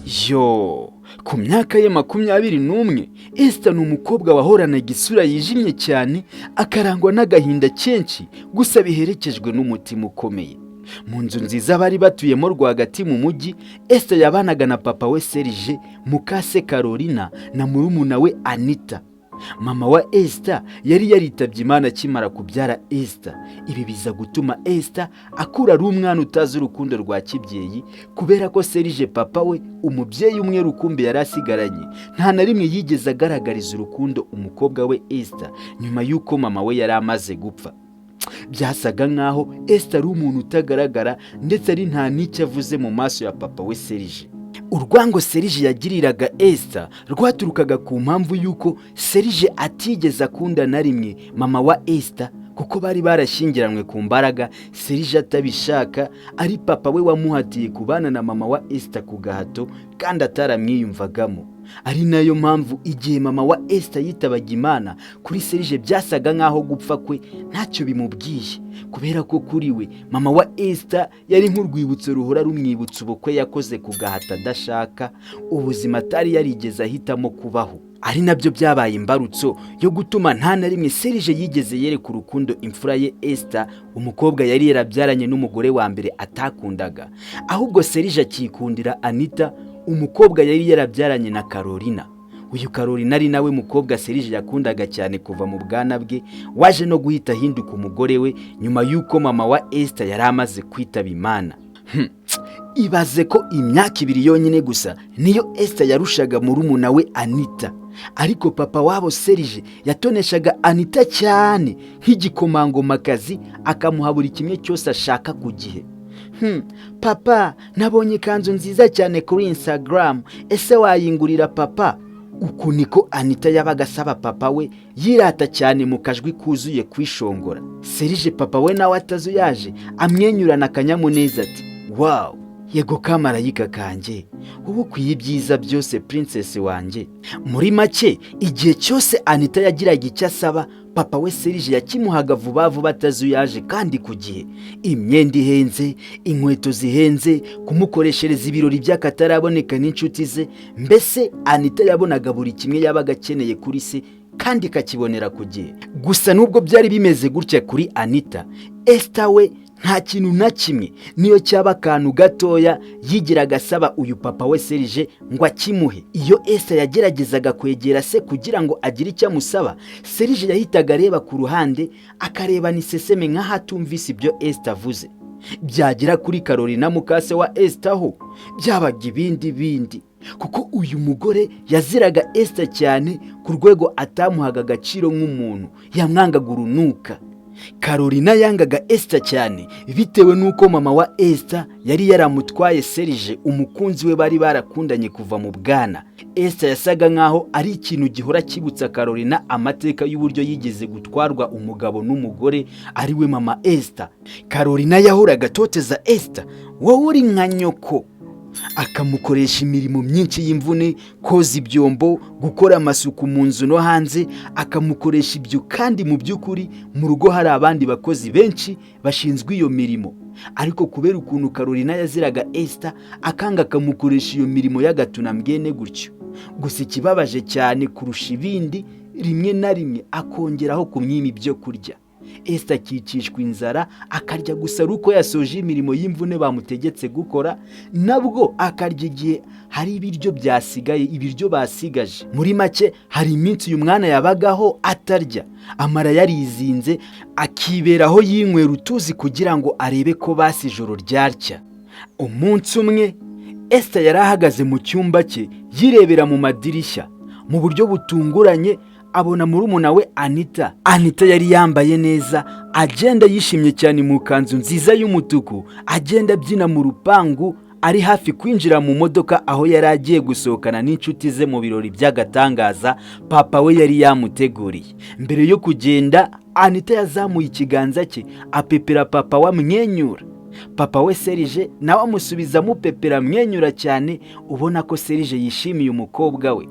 Yo, ku myaka ye 21, Esther ni umukobwa wahoranaga isura yijimye cyane, akarangwa n'agahinda kenshi, gusa biherekejwe n'umutima ukomeye. Mu nzu nziza bari batuyemo rwagati mu mujyi, Esther yabanaga na papa we Serge, mukase Carolina na murumuna we Anita. Mama wa Esther yari yaritabye Imana akimara kubyara Esther. Ibi biza gutuma Esther akura ari umwana utazi urukundo rwa kibyeyi, kubera ko Serge papa we, umubyeyi umwe rukumbi yari asigaranye, nta na rimwe yigeze agaragariza urukundo umukobwa we Esther nyuma y'uko mama we yari amaze gupfa. Byasaga nkaho Esther ari umuntu utagaragara, ndetse ari nta n'icyo avuze mu maso ya papa we Serge. Urwango Serge yagiriraga Esther rwaturukaga ku mpamvu y'uko Serge atigeze akunda na rimwe mama wa Esther, kuko bari barashyingiranywe ku mbaraga, Serge atabishaka, ari papa we wamuhatiye kubana na mama wa Esther ku gahato kandi ataramwiyumvagamo. Ari nayo mpamvu igihe mama wa Esther yitabaga Imana, kuri Serge byasaga nkaho gupfa kwe ntacyo bimubwiye, kubera ko kuri we mama wa Esther yari nk'urwibutso ruhora rumwibutsa ubukwe yakoze ku gahato adashaka, ubuzima atari yarigeze ahitamo kubaho. Ari nabyo byabaye imbarutso yo gutuma nta na rimwe Serge yigeze yereka urukundo imfura ye Esther, umukobwa yari yarabyaranye n'umugore wa mbere atakundaga, ahubwo Serge akikundira Anita, umukobwa yari yarabyaranye na Carolina. Uyu Carolina ari nawe mukobwa Serge yakundaga cyane kuva mu bwana bwe, waje no guhita ahinduka umugore we nyuma y'uko mama wa Esther yari amaze kwitaba Imana. Ibaze ko imyaka 2 yonyine gusa niyo Esther yarushaga murumuna we Anita, ariko papa wabo Serge yatoneshaga Anita cyane nk'igikomangomakazi, akamuha buri kimwe cyose ashaka ku gihe. Papa, nabonye ikanzu nziza cyane kuri Instagram, ese wayingurira papa? Uku niko Anita yabaga asaba papa we, yirata cyane mu kajwi kuzuye kwishongora. Serge papa we nawe atazuyaje amwenyurana akanyamuneza ati, wow, yego kamarayika kanjye, ubu kwiye ibyiza byose princess wanjye. Muri make, igihe cyose Anita yagiraga icyo asaba, papa we Serge yakimuhaga vuba vuba atazuyaje kandi ku gihe. Imyenda ihenze, inkweto zihenze, kumukoreshereza ibirori by'akataraboneka n'inshuti ze, mbese Anita yabonaga buri kimwe yabaga akeneye kuri se kandi kakibonera ku gihe. Gusa nubwo byari bimeze gutya kuri Anita, Esther we nta kintu na kimwe, niyo cyaba akantu gatoya, yigiraga asaba uyu papa we Serge ngo akimuhe. Iyo Esther yageragezaga kwegera se kugira ngo agire icyo amusaba, Serge yahitaga areba ku ruhande, akareba n'iseseme nk'aho atumvise ibyo Esther avuze. Byagera kuri Carolina mukase wa Esther ho byabaga ibindi, kuko uyu mugore yaziraga Esther cyane ku rwego atamuhaga agaciro nk'umuntu, yamwangaga urunuka. Carolina yangaga Esther cyane bitewe nuko mama wa Esther yari yaramutwaye Serge, umukunzi we bari barakundanye kuva mu bwana. Esther yasaga nkaho ari ikintu gihora kibutsa Carolina amateka y'uburyo yigeze gutwarwa umugabo n'umugore ari we mama Esther. Carolina yahoraga toteza Esther, wowe uri nka nyoko, akamukoresha imirimo myinshi y'imvune, koza ibyombo, gukora amasuku mu nzu no hanze, akamukoresha ibyo kandi mu by'ukuri mu rugo hari abandi bakozi benshi bashinzwe iyo mirimo. Ariko kubera ukuntu Carolina yaziraga Esther, akanga akamukoresha iyo mirimo y'agatuna mbwene gutyo. Gusa ikibabaje cyane kurusha ibindi, rimwe na rimwe akongeraho kumwima ibyo kurya. Esther akicishwa inzara, akarya gusa ruko yasoje imirimo y'imvune bamutegetse gukora, nabwo akarya igihe hari ibiryo byasigaye, ibiryo basigaje. Muri make, hari iminsi uyu mwana yabagaho atarya, amara yarizinze, akiberaho yinywera utuzi kugira ngo arebe ko basi ijoro ryarya. Umunsi umwe, Esther yari ahagaze mu cyumba cye yirebera mu madirishya. Mu buryo butunguranye abona murumuna we Anita. Anita yari yambaye neza, agenda yishimye cyane mu kanzu nziza y'umutuku, agenda abyina mu rupangu, ari hafi kwinjira mu modoka aho yari agiye gusohokana n'inshuti ze mu birori by'agatangaza papa we yari yamuteguriye. Mbere yo kugenda, Anita yazamuye ikiganza cye apepera papa wa mwenyura. Papa we Serge nawe amusubiza mupepera mwenyura cyane, ubona ko Serge yishimiye umukobwa we.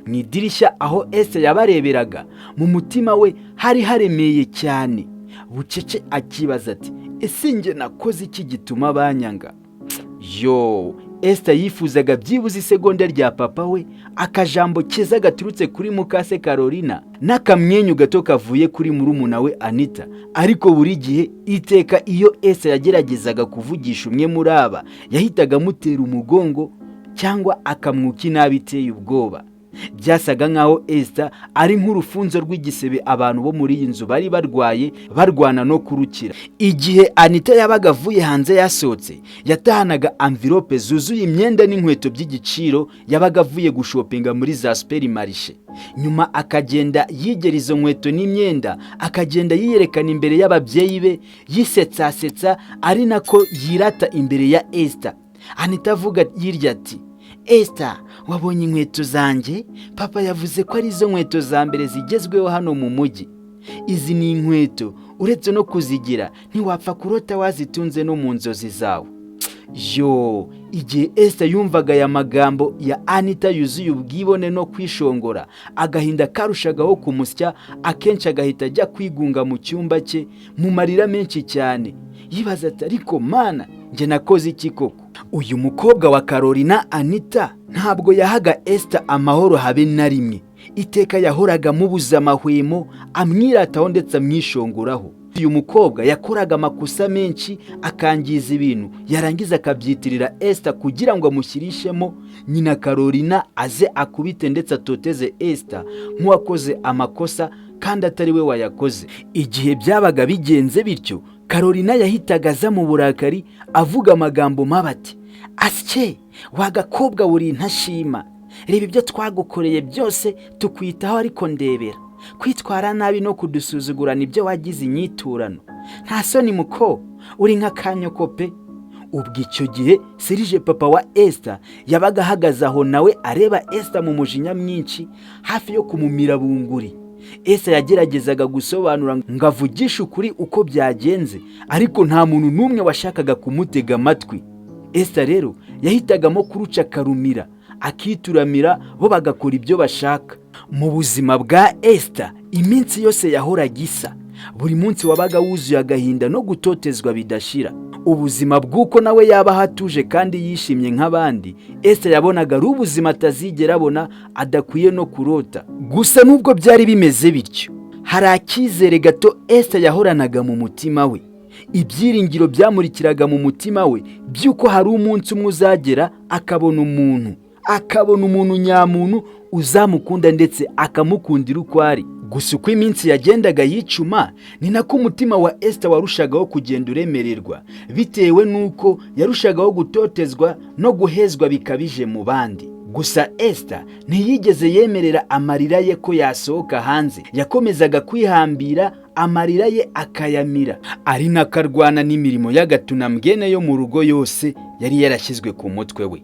Mu idirishya aho Esther yabareberaga, mu mutima we hari haremeye cyane. Bucece akibaza ati, ese nge nakoze iki gituma banyanga? Yo, Esther yifuzaga byibuze isegonda rya papa we, akajambo keza gaturutse kuri mukase Carolina, n'akamwenyu gato kavuye kuri murumuna we Anita. Ariko buri gihe iteka iyo Esther yageragezaga kuvugisha umwe muri aba, yahitaga amutera umugongo cyangwa akamwuka inabi iteye ubwoba. Byasaga nkaho Esther ari nk'urufunzo rw'igisebe abantu bo muri iyi nzu bari barwaye, barwana no kurukira. Igihe Anita yabaga avuye hanze yasohotse, yatahanaga envelope zuzuye imyenda n'inkweto by'igiciro yabaga avuye gushopinga muri za superimarishe. Nyuma akagenda yigera izo nkweto n'imyenda, akagenda yiyerekana imbere y'ababyeyi be, yisetsa ari nako yirata imbere ya Esther. Anita avuga yirya ati, Esther, wabonye inkweto zanjye? Papa yavuze ko ari izo nkweto za mbere zigezweho hano mu mujyi. Izi ni inkweto uretse no kuzigira ntiwapfa kurota wazitunze no mu nzozi zawe. Yo, igihe Esther yumvaga aya magambo ya Anita yuzuye ubwibone no kwishongora, agahinda karushagaho kumusya, akenshi agahita ajya kwigunga mu cyumba cye mu marira menshi cyane. Yibaza ati, ariko mana, njye nakoze iki koko? Uyu mukobwa wa Carolina, Anita, ntabwo yahaga Esther amahoro habe na rimwe. Iteka yahoraga mubuza amahwemo, amwirataho ndetse amwishonguraho. Uyu mukobwa yakoraga amakosa menshi, akangiza ibintu, yarangiza akabyitirira Esther kugira ngo amushyirishemo nyina Carolina aze akubite ndetse atoteze Esther nk'uwakoze amakosa kandi atari we wayakoze. Igihe byabaga bigenze bityo, Carolina yahitaga aza mu burakari avuga amagambo mabi ati, asye, wagakobwa uri ntashima, reba ibyo twagukoreye byose tukwitaho, ariko ndebera kwitwara nabi no kudusuzugura nibyo wagize inyiturano. Nta soni muko, uri nk'akanyoko pe. Ubwo icyo gihe Serge papa wa Esther yabaga ahagaze aho nawe areba Esther mu mujinya mwinshi, hafi yo kumumira bunguri. Esther yageragezaga gusobanura ngo avugishe ukuri uko byagenze, ariko nta muntu n'umwe washakaga kumutega amatwi. Esther rero yahitagamo kuruca karumira, akituramira bo bagakora ibyo bashaka. Mu buzima bwa Esther iminsi yose yahoraga isa, buri munsi wabaga wuzuye agahinda no gutotezwa bidashira. Ubuzima bw'uko nawe yaba hatuje kandi yishimye nk'abandi, Esther yabonaga ari ubuzima atazigera abona, adakwiye no kurota. Gusa nubwo byari bimeze bityo, hari akizere gato Esther yahoranaga mu mutima we. Ibyiringiro byamurikiraga mu mutima we by'uko hari umunsi umwe uzagera akabona umuntu nyamuntu uzamukunda ndetse akamukundira uko ari. Gusa uko iminsi yagendaga yicuma, ni nako umutima wa Esther warushagaho kugenda uremererwa, bitewe nuko yarushagaho gutotezwa no guhezwa bikabije mu bandi. Gusa Esther ntiyigeze yemerera amarira ye ko yasohoka hanze, yakomezaga kwihambira, amarira ye akayamira, ari nakarwana n'imirimo y'agatunambwene yo mu rugo yose yari yarashyizwe ku mutwe we.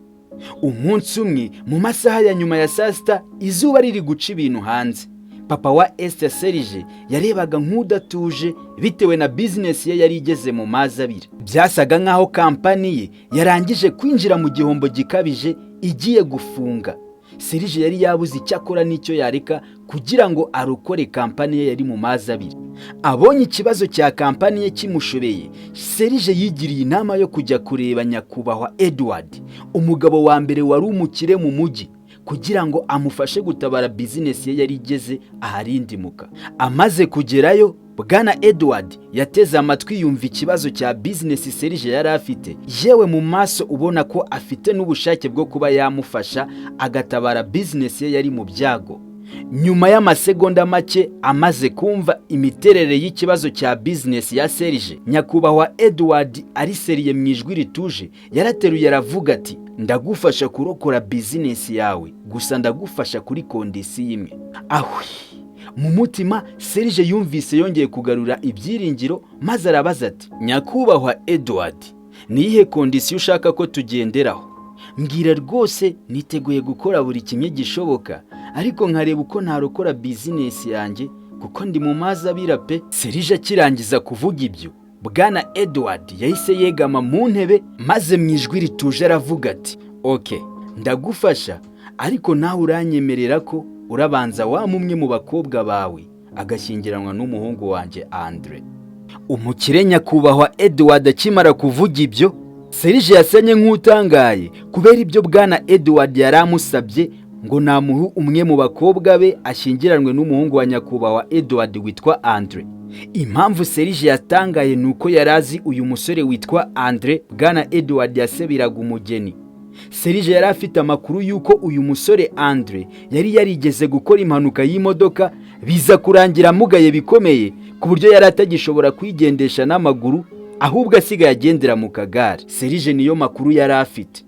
Umunsi umwe mu masaha ya nyuma ya saa sita, izuba riri guca ibintu hanze, papa wa Esther Serge yarebaga nk'udatuje bitewe na business ye yari igeze mu mazi abiri. Byasaga nkaho kampani ye yarangije kwinjira mu gihombo gikabije, igiye gufunga. Serge yari yabuze icyo akora n'icyo yareka kugira ngo arokore kampani ye yari mu mazi abiri. Abonye ikibazo cya kampani ye kimushobeye, Serge yigiriye inama yo kujya kureba nyakubahwa Edward, umugabo wa mbere wari umukire mu mujyi, kugira ngo amufashe gutabara business ye yari igeze aharindimuka. Amaze kugerayo, Bwana Edward yateze amatwi yumva ikibazo cya business Serge yari afite, yewe mu maso ubona ko afite n'ubushake bwo kuba yamufasha agatabara business ye yari mu byago. Nyuma y'amasegonda make amaze kumva imiterere y'ikibazo cya business ya Serge, nyakubahwa Edward ariseriye mu ijwi rituje yarateruye aravuga ati, ndagufasha kurokora business yawe, gusa ndagufasha kuri kondisiyo imwe. Ahwi, mu mutima Serge yumvise yongeye kugarura ibyiringiro, maze arabaza ati, nyakubahwa Edward, niyihe kondisiyo ushaka ko tugenderaho? Mbwira rwose, niteguye gukora buri kimwe gishoboka, ariko nkareba uko narokora business yanjye kuko ndi mu mazi abira pe. Serge akirangiza kuvuga ibyo, Bwana Edward yahise yegama mu ntebe, maze mu ijwi rituje aravuga ati, okay, ndagufasha, ariko nawe uranyemerera ko urabanza umwe mu bakobwa bawe agashyingiranwa n'umuhungu wanjye Andre. Umukire nyakubahwa Edward akimara kuvuga ibyo, Serge yasenye nk'utangaye kubera ibyo bwana Edward yari amusabye ngo namuhe umwe mu bakobwa be ashyingiranwe n'umuhungu wa nyakubahwa Edward witwa Andre. Impamvu Serge yatangaye nuko yari azi uyu musore witwa Andre bwana Edward yasebiraga umugeni. Serge yari afite amakuru yuko uyu musore Andre yari yarigeze gukora impanuka y'imodoka biza kurangira amugaye bikomeye ku buryo yari atagishobora kwigendesha n'amaguru ahubwo asigaye agendera mu kagare. Serge niyo makuru yari afite.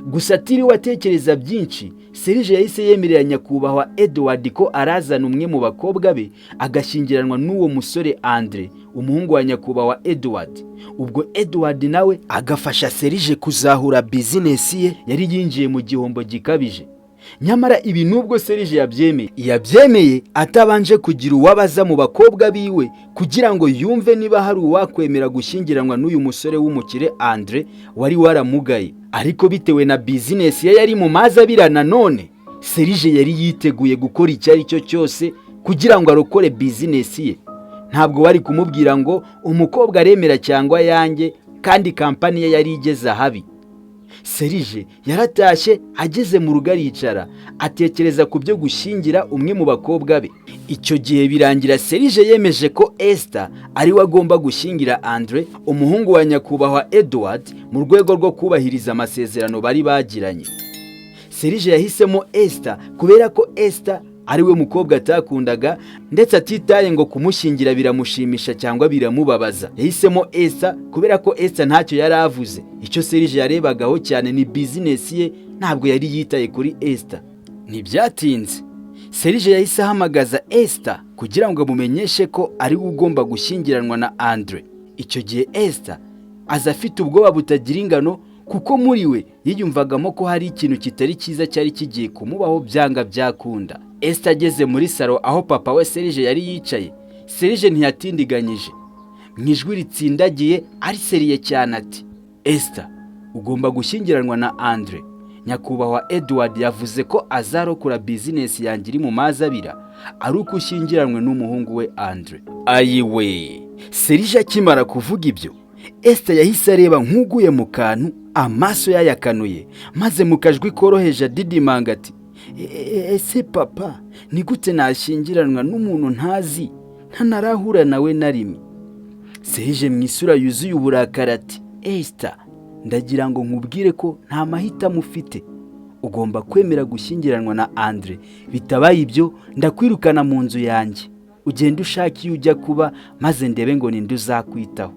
Gusa atiriwe atekereza byinshi, Serge yahise yemerera nyakubahwa Edward ko arazana umwe mu bakobwa be agashyingiranwa n'uwo musore Andre, umuhungu wa nyakubahwa Edward. Ubwo Edward nawe agafasha Serge kuzahura business ye yari yinjiye mu gihombo gikabije. Nyamara ibi nubwo Serge yabyemeye atabanje kugira uwabaza mu bakobwa biwe kugira ngo yumve niba hari uwakwemera gushyingiranwa n'uyu musore w'umukire Andre wari waramugaye. Ariko bitewe na business ye yari mu mazi abira, nanone Serge yari yiteguye gukora icyo ari cyo cyose kugira ngo arokore business ye. Ntabwo wari kumubwira ngo umukobwa aremera cyangwa yange kandi kampani ye yari igeze ahabi. Serge yaratashye, ageze mu rugo aricara atekereza ku byo gushyingira umwe mu bakobwa be. Icyo gihe birangira Serge yemeje ko Esther ari we agomba gushyingira Andre, umuhungu wa nyakubahwa Edward, mu rwego rwo kubahiriza amasezerano bari bagiranye. Serge yahisemo Esther kubera ko Esther ari we mukobwa atakundaga ndetse atitaye ngo kumushyingira biramushimisha cyangwa biramubabaza. Yahisemo Esther kubera ko Esther ntacyo yari avuze. Icyo Serge yarebagaho cyane ni business ye, ntabwo yari yitaye kuri Esther. Ntibyatinze Serge yahise ahamagaza Esther kugira ngo amumenyeshe ko ari we ugomba gushyingiranwa na Andre. Icyo gihe Esther aza afite ubwoba butagira ingano kuko muri we yiyumvagamo ko hari ikintu kitari cyiza cyari kigiye kumubaho byanga byakunda. Esther ageze muri salo aho papa we Serge yari yicaye, Serge ntiyatindiganyije. Mu ijwi ritsindagiye ari seriye cyane ati, Esther, ugomba gushyingiranwa na Andre. Nyakubahwa Edward yavuze ko azarokora business yanjye iri mu mazi abira ari uko ushyingiranwe n'umuhungu we Andre. Ayiwe! Serge akimara kuvuga ibyo, Esther yahise areba nk'uguye mu kantu, amaso yayakanuye, maze mu kajwi koroheje adidimanga ati, ese papa, ni gute nashyingiranwa n'umuntu ntazi, ntanarahura nawe na rimwe? Serge mu isura yuzuye uburakari ati, Esther, ndagira ngo nkubwire ko nta mahitamo ufite. Ugomba kwemera gushyingiranwa na Andre, bitabaye ibyo ndakwirukana mu nzu yanjye. Ugenda ushaka iyo ujya kuba maze ndebe ngo ninde uzakwitaho.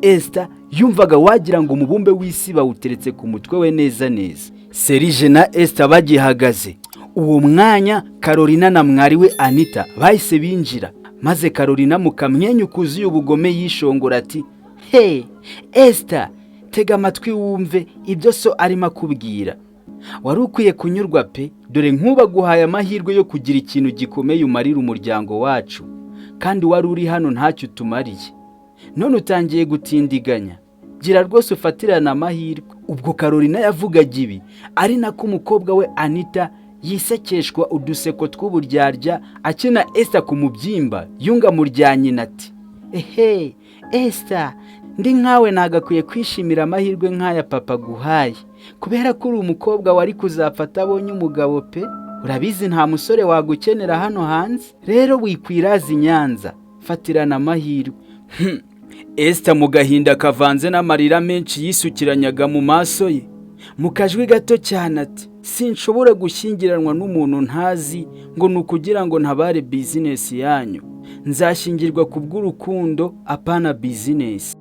Esther yumvaga wagira ngo umubumbe w'isi bawuteretse ku mutwe we neza neza. Serge na Esther bagihagaze. Uwo mwanya Carolina na mwari we Anita bahise binjira, maze Carolina mu kamwenyu kuzuye ubugome yishongora ati, hey Esther, tega amatwi wumve ibyo so arimo akubwira. Wari ukwiye kunyurwa pe, dore nkuba guhaye amahirwe yo kugira ikintu gikomeye umarira umuryango wacu, kandi wari uri hano ntacyo utumariye. None utangiye gutindiganya. Gira rwose ufatirana amahirwe. Ubwo Carolina yavugaga ibi ari nako umukobwa we Anita yisekeshwa uduseko tw'uburyarya akina Esther ku mubyimba, yunga mu rya nyina ati, ehe Esther, ndi nkawe nagakwiye kwishimira amahirwe nk'aya papa guhaye, kubera ko uri umukobwa wari kuzafata abonye umugabo pe. Urabizi nta musore wagukenera hano hanze, rero wikwiraza Nyanza, fatirana amahirwe. Esther mu gahinda kavanze n'amarira menshi yisukiranyaga mu maso ye, mu kajwi gato cyane ati, sinshobora gushyingiranwa n'umuntu ntazi ngo nukugira ngo ntabare business yanyu. Nzashyingirwa kubw'urukundo apana business.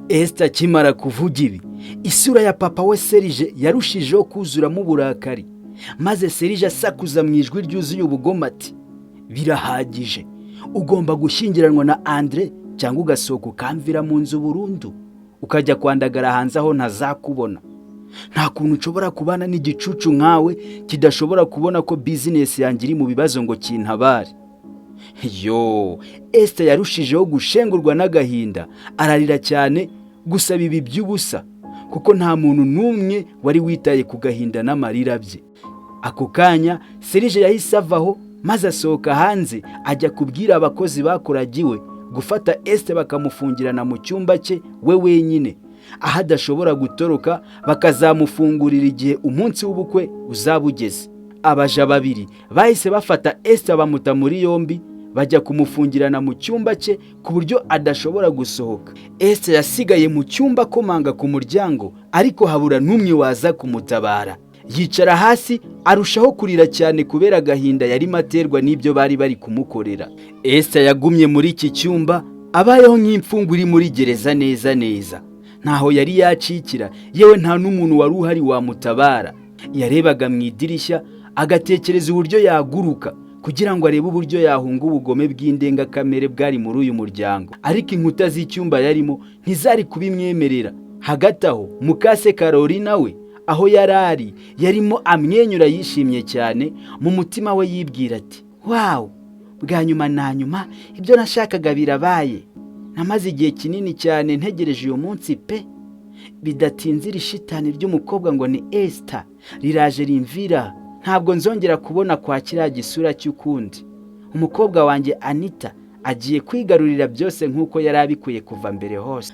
Esther akimara kuvuga ibi, isura ya papa we Serge yarushijeho kuzuramo uburakari, maze Serge asakuza mu ijwi ryuzuye ubugome ati, birahagije, ugomba gushyingiranwa na Andre cyangwa ugasohoka ukamvira mu nzu burundu ukajya kwandagara hanze aho ntazakubona. Nta kuntu nshobora kubana n'igicucu nkawe kidashobora kubona ko business yanjye iri mu bibazo ngo kintabare. Yo, Esther yarushijeho gushengurwa n'agahinda, ararira cyane, gusaba ibi by'ubusa kuko nta muntu n'umwe wari witaye ku gahinda n'amarira bye. Ako kanya Serge yahise avaho maze asohoka hanze ajya kubwira abakozi bakoragiwe gufata Esther bakamufungirana mu cyumba cye we wenyine, aho adashobora gutoroka, bakazamufungurira igihe umunsi w'ubukwe uzaba ugeze. Abaja babiri bahise bafata Esther bamuta muri yombi, bajya kumufungirana mu cyumba cye ku buryo adashobora gusohoka. Esther yasigaye mu cyumba akomanga ku muryango, ariko habura n'umwe waza kumutabara. Yicara hasi arushaho kurira cyane kubera agahinda yarimo aterwa n'ibyo bari bari kumukorera. Esther yagumye muri iki cyumba, abayeho nk'imfungwa iri muri gereza neza neza. Ntaho yari yacikira, yewe nta n'umuntu wari uhari wamutabara. Yarebaga mu idirishya agatekereza uburyo yaguruka kugira ngo arebe uburyo yahunga ubugome bw'indengakamere bwari muri uyu muryango, ariko inkuta z'icyumba yarimo ntizari kubimwemerera. Hagati aho mukase Carolina we aho yari ari yarimo amwenyura yishimye cyane, mu mutima we yibwira ati wow, bwa nyuma na nyuma ibyo nashakaga birabaye. Namaze igihe kinini cyane ntegereje uyu munsi pe. Bidatinze iri shitani ry'umukobwa ngo ni Esther riraje rimvira. Ntabwo nzongera kubona kwa kiriya gisura cy'ukundi. Umukobwa wanjye Anita agiye kwigarurira byose nk'uko yari abikuye kuva mbere hose.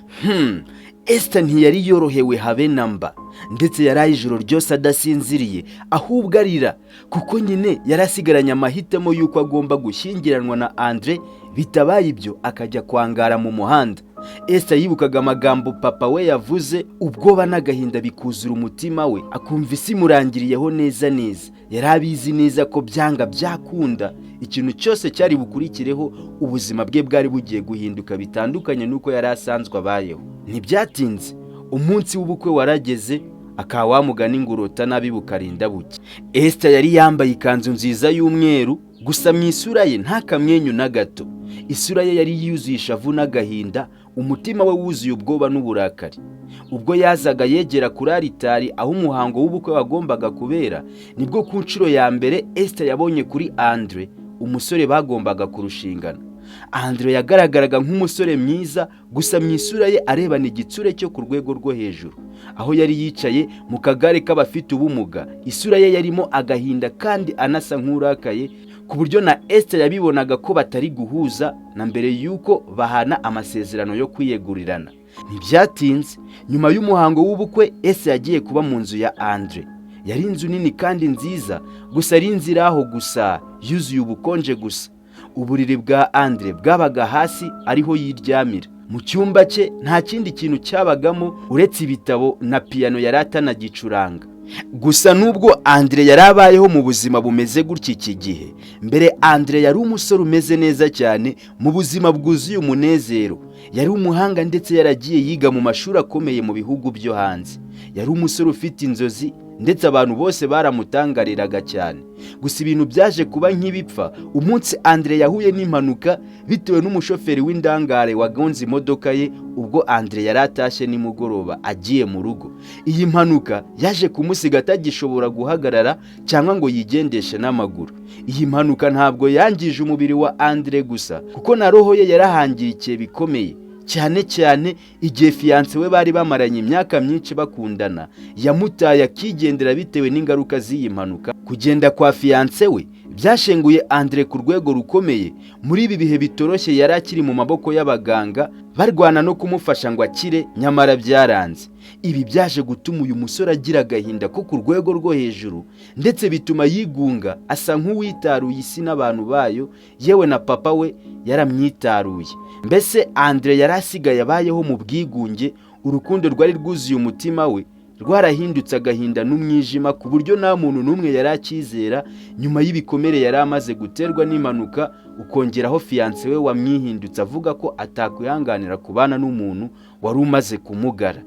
Esther ntiyari yorohewe habe namba, ndetse yari ijoro ryose adasinziriye ahubwo arira, kuko nyine yarasigaranye amahitamo y'uko agomba gushyingiranwa na Andre, bitabaye ibyo akajya kwangara mu muhanda. Esther yibukaga amagambo papa we yavuze, ubwoba n'agahinda bikuzura umutima we, akumva isi imurangiriyeho neza neza. Yari abizi neza ko byanga byakunda ikintu cyose cyari bukurikireho, ubuzima bwe bwari bugiye guhinduka bitandukanye nuko yari asanzwe abayeho. Ntibyatinze umunsi w'ubukwe warageze, akawamugana ingurota nabi bukarinda buke. Esther yari yambaye ikanzu nziza y'umweru, gusa mu isura ye nta kamwenyu na gato. Isura ye yari yuzuye ishavu n'agahinda, umutima we wuzuye ubwoba n'uburakari. Ubwo yazaga yegera kuri aritari aho umuhango w'ubukwe wagombaga kubera, nibwo ku nshuro ya mbere Esther yabonye kuri Andre, umusore bagombaga kurushingana. Andre yagaragaraga nk'umusore mwiza, gusa mu isura ye arebana igitsure cyo ku rwego rwo hejuru. Aho yari yicaye mu kagare k'abafite ubumuga, isura ye yarimo agahinda kandi anasa nk'urakaye, ku buryo na Esther yabibonaga ko batari guhuza na mbere y'uko bahana amasezerano yo kwiyegurirana. Ntibyatinze nyuma y'umuhango w'ubukwe, Esther yagiye kuba mu nzu ya Andre. Yari inzu nini kandi nziza, gusa ari inzira aho gusa yuzuye ubukonje gusa. Uburiri bwa Andre bwabaga hasi ariho yiryamira. Mu cyumba cye nta kindi kintu cyabagamo uretse ibitabo na piano yari atanagicuranga. Gusa nubwo Andre yari abayeho mu buzima bumeze gutya iki gihe, mbere Andre yari umusore umeze neza cyane mu buzima bwuzuye umunezero. Yari umuhanga ndetse yaragiye yiga mu mashuri akomeye mu bihugu byo hanze. Yari umusore ufite inzozi ndetse abantu bose baramutangariraga cyane. Gusa ibintu byaje kuba nk'ibipfa umunsi Andre yahuye n'impanuka bitewe n'umushoferi w'indangare wagonze imodoka ye ubwo Andre yari atashye nimugoroba agiye mu rugo. Iyi mpanuka yaje kumusiga atagishobora guhagarara cyangwa ngo yigendeshe n'amaguru. Iyi mpanuka ntabwo yangije umubiri wa Andre gusa, kuko na roho ye yarahangirikiye bikomeye, cyane cyane igihe fiance we bari bamaranye imyaka myinshi bakundana yamutaye akigendera bitewe n'ingaruka z'iyi mpanuka. Kugenda kwa fiance we byashenguye Andre ku rwego rukomeye. Muri ibi bihe bitoroshye yari akiri mu maboko y'abaganga barwana no kumufasha ngo akire, nyamara byaranze. Ibi byaje gutuma uyu musore agira agahinda ko ku rwego rwo hejuru, ndetse bituma yigunga, asa nk'uwitaruye isi n'abantu bayo, yewe na papa we yaramwitaruye. Mbese Andre yari asigaye abayeho mu bwigunge. Urukundo rwari rwuzuye umutima we rwarahindutse agahinda n'umwijima, ku buryo nta muntu n'umwe yari akizera. Nyuma y'ibikomere yari amaze guterwa n'impanuka, ukongeraho fiance we wamwihindutse avuga ko atakwihanganira kubana n'umuntu wari umaze kumugara.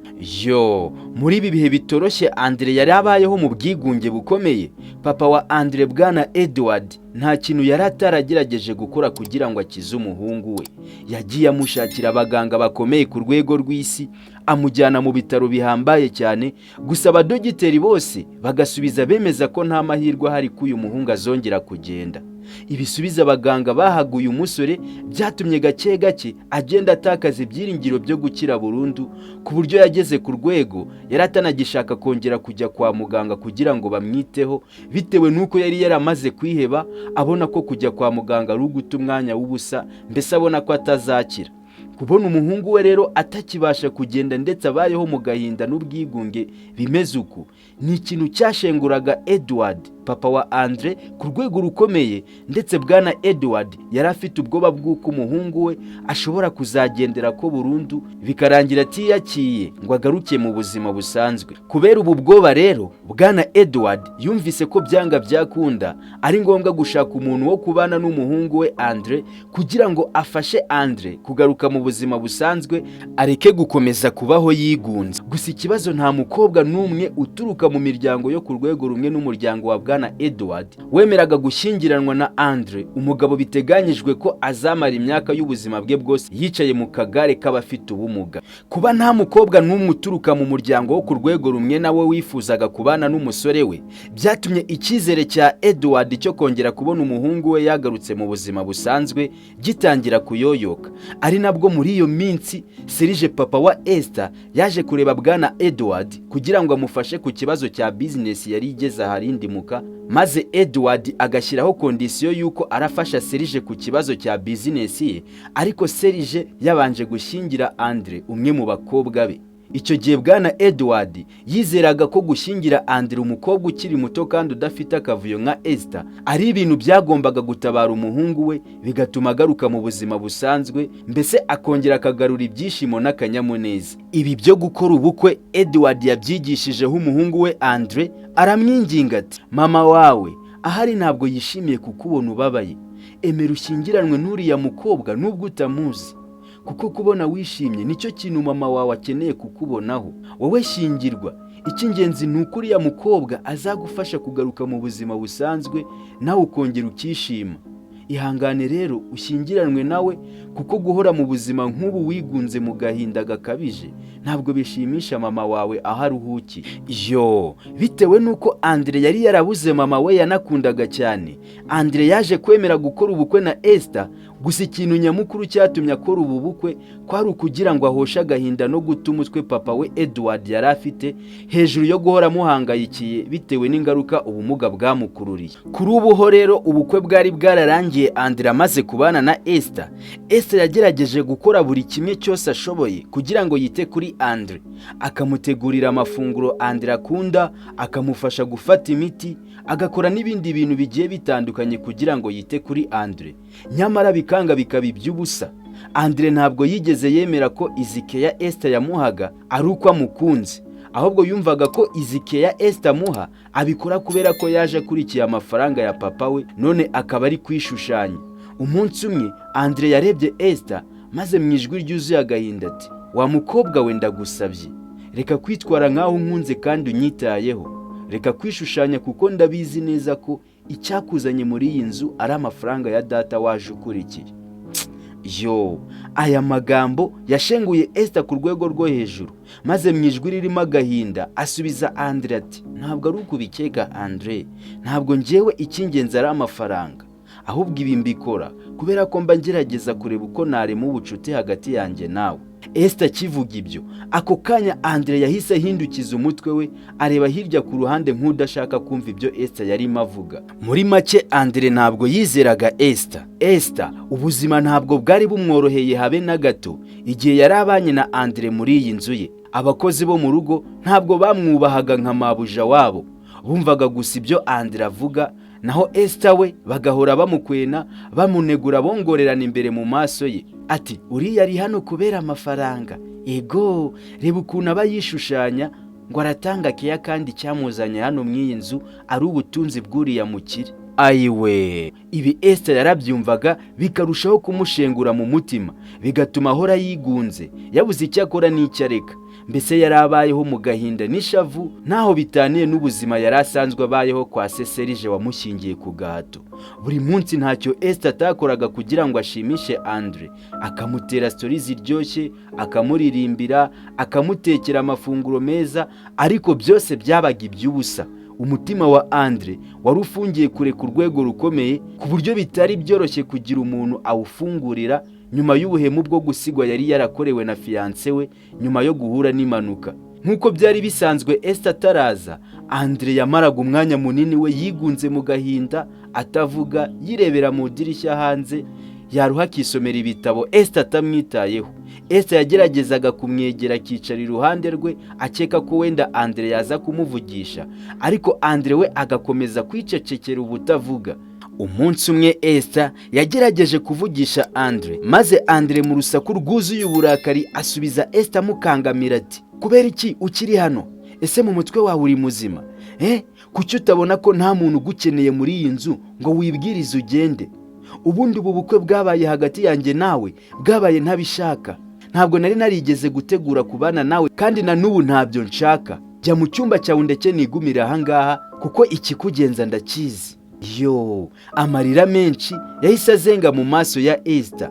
Muri ibi bihe bitoroshye Andre yari abayeho mu bwigunge bukomeye. Papa wa Andre, bwana Edward, nta kintu yari ataragerageje gukora kugira ngo akize umuhungu we. Yagiye amushakira abaganga bakomeye ku rwego rw'isi, amujyana mu bitaro bihambaye cyane, gusa abadogiteri bose bagasubiza bemeza ko nta mahirwe ahari ko uyu muhungu azongera kugenda. Ibisubiza abaganga bahaguye umusore byatumye gake gake agenda atakaza ibyiringiro byo gukira burundu, ku buryo yageze ku rwego yari atanagishaka kongera kujya kwa muganga kugira ngo bamwiteho, bitewe n'uko yari yaramaze kwiheba, abona ko kujya kwa muganga ari uguta umwanya w'ubusa, mbese abona ko atazakira. kubona umuhungu we rero atakibasha kugenda ndetse abayeho mu gahinda n'ubwigunge bimeze uku ni ikintu cyashenguraga Edward papa wa Andre ku rwego rukomeye, ndetse bwana Edward yari afite ubwoba bw'uko umuhungu we ashobora kuzagendera ko burundu bikarangira atiyakiye ngo agaruke mu buzima busanzwe. Kubera ubu bwoba rero bwana Edward yumvise ko byanga byakunda ari ngombwa gushaka umuntu wo kubana n'umuhungu we Andre kugira ngo afashe Andre kugaruka mu buzima busanzwe areke gukomeza kubaho yigunze. Gusa ikibazo nta mukobwa n'umwe uturuka mu miryango yo ku rwego rumwe n'umuryango wa bwana Edward wemeraga gushyingiranwa na Andre, umugabo biteganyijwe ko azamara imyaka y'ubuzima bwe bwose yicaye mu kagare k'abafite ubumuga. Kuba nta mukobwa n'umwe uturuka mu muryango wo ku rwego rumwe nawe wifuzaga kubana n'umusore we byatumye icyizere cya Edward cyo kongera kubona umuhungu we yagarutse mu buzima busanzwe gitangira kuyoyoka. Ari nabwo muri iyo minsi Serge papa wa Esther yaje kureba bwana Edward kugira ngo amufashe ku kibazo cya business yari igeze aharindimuka, maze Edward agashyiraho kondisiyo y'uko arafasha Serge ku kibazo cya business ye, ariko Serge yabanje gushyingira Andre umwe mu bakobwa be. Icyo gihe bwana Edward yizeraga ko gushyingira Andre umukobwa ukiri muto kandi udafite akavuyo nka Esther ari ibintu byagombaga gutabara umuhungu we bigatuma agaruka mu buzima busanzwe, mbese akongera akagarura ibyishimo n'akanyamuneza. Ibi byo gukora ubukwe Edward yabyigishijeho umuhungu we Andre, aramwinginga ati mama wawe ahari ntabwo yishimiye kukubona ubabaye, emera ushyingiranwe n'uriya mukobwa nubwo utamuzi, kuko kubona wishimye nicyo kintu mama wawe akeneye kukubonaho. Wowe shyingirwa, icy'ingenzi ni uko uriya mukobwa azagufasha kugaruka mu buzima busanzwe nawe ukongera ukishima. Ihangane rero ushyingiranwe nawe, kuko guhora mu buzima nk'ubu wigunze mu gahinda gakabije ntabwo bishimisha mama wawe aho aruhukiye. Bitewe nuko Andre yari yarabuze mama we yanakundaga cyane, Andre yaje kwemera gukora ubukwe na Esther. Gusa ikintu nyamukuru cyatumye akora ubu bukwe kwari ukugira ngo ahoshe agahinda no guta umutwe papa we Edward yari afite hejuru yo guhora amuhangayikiye bitewe n'ingaruka ubumuga bwamukururiye. Kuri ubu rero ubukwe bwari bwararangiye Andre amaze kubana na Esther. Esther yagerageje gukora buri kimwe cyose ashoboye kugira ngo yite kuri Andre, akamutegurira amafunguro Andre akunda, akamufasha gufata imiti, agakora n'ibindi bintu bigiye bitandukanye kugira ngo yite kuri Andre. Nyamara bikanga bikaba iby'ubusa. Andre ntabwo yigeze yemera ko izike ya Esther yamuhaga ari uko amukunze, ahubwo yumvaga ko izike ya Esther amuha abikora kubera ko yaje akurikiye amafaranga ya papa we, none akaba ari kwishushanya. Umunsi umwe Andre yarebye Esther maze mu ijwi ryuzuye agahinda ati wa mukobwa we ndagusabye, reka kwitwara nkaho unkunze kandi unyitayeho, reka kwishushanya kuko ndabizi neza ko icyakuzanye muri iyi nzu ari amafaranga ya data waje ukurikiye. Aya magambo yashenguye Esther ku rwego rwo hejuru, maze mu ijwi ririmo agahinda asubiza Andre ati ntabwo ari ukubikeka Andre, ntabwo njyewe icy'ingenzi ari amafaranga, ahubwo ibi mbikora kubera ko mba ngerageza kureba uko narema ubucuti hagati yanjye nawe. Esther kivuga ibyo, ako kanya Andre yahise ahindukiza umutwe we areba hirya ku ruhande nk'udashaka kumva ibyo Esther yarimo avuga. Muri make Andre ntabwo yizeraga Esther. Esther ubuzima ntabwo bwari bumworoheye habe na gato igihe yari abanye na Andre muri iyi nzu ye. Abakozi bo mu rugo ntabwo bamwubahaga nka mabuja wabo, bumvaga gusa ibyo Andre avuga, naho Esther we bagahora bamukwena bamunegura bongorerana imbere mu maso ye ati uriya ari hano kubera amafaranga, ego reba ukuntu aba yishushanya ngo aratanga keya kandi cyamuzanye hano mw'iyi nzu ari ubutunzi bw'uriya mukire. Ayiwe, ibi Esther yarabyumvaga bikarushaho kumushengura mu mutima, bigatuma ahora yigunze yabuze icyo akora n'icyo areka. Mbese yari abayeho mu gahinda n'ishavu ntaho bitaniye n'ubuzima yari asanzwe abayeho kwa Serge wamushyingiye ku gahato. Buri munsi ntacyo Esther atakoraga kugira ngo ashimishe Andre, akamutera stories ziryoshye, akamuririmbira, akamutekera amafunguro meza, ariko byose byabaga iby'ubusa. Umutima wa Andre wari ufungiye kure ku rwego rukomeye ku buryo bitari byoroshye kugira umuntu awufungurira nyuma y'ubuhemu bwo gusigwa yari yarakorewe na fiancé we nyuma yo guhura n'impanuka. Nk'uko byari bisanzwe Esther ataraza, Andre yamaraga umwanya munini we yigunze mu gahinda, atavuga, yirebera mu dirishya hanze, yaruha akisomera ibitabo Esther atamwitayeho. Esther yageragezaga kumwegera akicara iruhande rwe akeka ko wenda Andre yaza kumuvugisha, ariko Andre we agakomeza kwicecekera ubutavuga. Umunsi umwe Esther yagerageje kuvugisha Andre, maze Andre mu rusaku rwuzuye uburakari asubiza Esther mukangamira ati, kubera iki ukiri hano? Ese mu mutwe wawe uri muzima? Kuki utabona ko nta muntu ugukeneye muri iyi nzu ngo wibwirize ugende? Ubundi ubu bukwe bwabaye hagati yanjye nawe bwabaye ntabishaka. Ntabwo nari narigeze gutegura kubana nawe kandi na n'ubu ntabyo nshaka. Jya mu cyumba cyawe ndetse nigumire ahangaha kuko ikikugenza ndakizi. Amarira menshi yahise azenga mu maso ya Esther,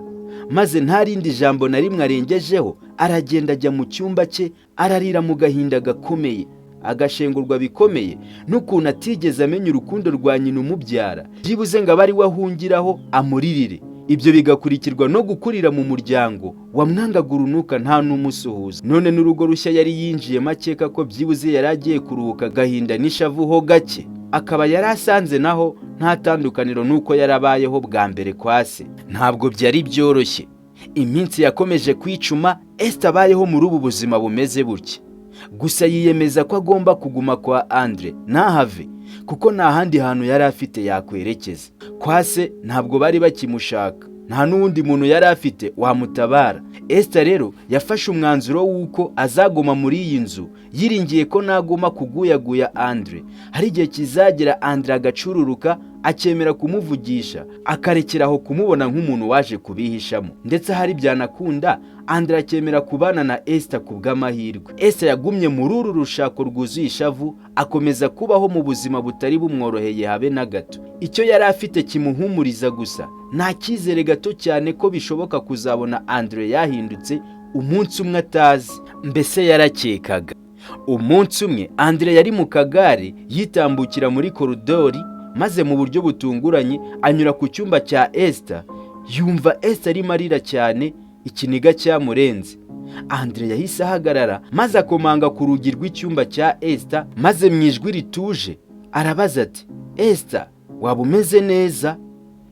maze nta rindi jambo na rimwe arengejeho aragenda ajya mu cyumba cye ararira mu gahinda gakomeye, agashengurwa bikomeye n'ukuntu atigeze amenya urukundo rwa nyina umubyara, byibuze ngo abe ari we ahungiraho amuririre. Ibyo bigakurikirwa no gukurira mu muryango wamwangaga urunuka nta n'umusuhuza. None n'urugo rushya yari yinjiyemo akeka ko byibuze yari agiye kuruhuka agahinda n'ishavu ho gake, akaba yari asanze naho nta tandukaniro n'uko yarabayeho bwa mbere kwa se. Ntabwo byari byoroshye. Iminsi yakomeje kwicuma, Esther abayeho muri ubu buzima bumeze butya. Gusa yiyemeza ko agomba kuguma kwa Andre ntahave, kuko nta handi hantu yari afite yakwerekeza. Kwa se ntabwo bari bakimushaka, nta n'uwundi muntu yari afite wamutabara. Esther rero yafashe umwanzuro w'uko azaguma muri iyi nzu, yiringiye ko naguma kuguyaguya Andre hari igihe kizagera Andre agacururuka akemera kumuvugisha, akarekeraho kumubona nk'umuntu waje kubihishamo, ndetse hari byanakunda Andre akemera kubana na Esther ku bw'amahirwe. Esther yagumye muri uru rushako rwuzuye ishavu, akomeza kubaho mu buzima butari bumworoheye habe na gato. Icyo yari afite kimuhumuriza gusa, nta cyizere gato cyane ko bishoboka kuzabona Andre yahindutse umunsi umwe atazi, mbese yarakekaga. Umunsi umwe Andre yari mu kagare yitambukira muri koridori, maze mu buryo butunguranye anyura ku cyumba cya Esther, yumva Esther arimo arira cyane, ikiniga cyamurenze. Andre yahise ahagarara maze akomanga ku rugi rw'icyumba cya Esther, maze mu ijwi rituje arabaza ati, Esther, waba umeze neza?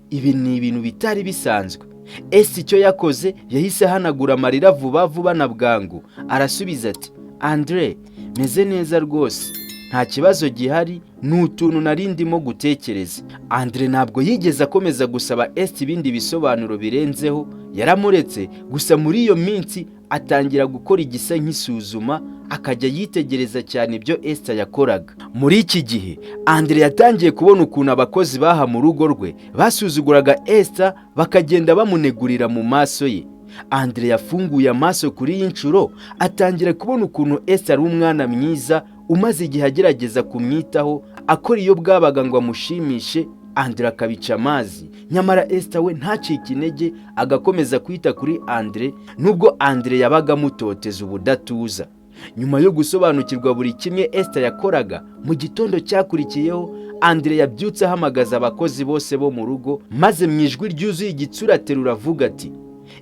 Ibi ni ibintu bitari bisanzwe. Esther icyo yakoze yahise ahanagura amarira vuba vuba na bwangu, arasubiza ati, Andre, meze neza rwose, nta kibazo gihari, ni utuntu nari ndimo gutekereza. Andre ntabwo yigeze akomeza gusaba Esther ibindi bisobanuro birenzeho, yaramuretse. Gusa muri iyo minsi atangira gukora igisa nk'isuzuma, akajya yitegereza cyane ibyo Esther yakoraga. Muri iki gihe Andre yatangiye kubona ukuntu abakozi baha mu rugo rwe basuzuguraga Esther, bakagenda bamunegurira mu maso ye. Andre yafunguye amaso kuri iyi nshuro, atangira kubona ukuntu Esther ari umwana mwiza umaze igihe agerageza kumwitaho, akora iyo bwabaga ngo amushimishe. Andre akabica amazi, nyamara Esther we ntacike intege, agakomeza kwita kuri Andre nubwo Andre yabaga amutoteza ubudatuza. Nyuma yo gusobanukirwa buri kimwe Esther yakoraga, mu gitondo cyakurikiyeho Andre yabyutse ahamagaza abakozi bose bo mu rugo, maze mu ijwi ryuzuye igitsura aterura avuga ati,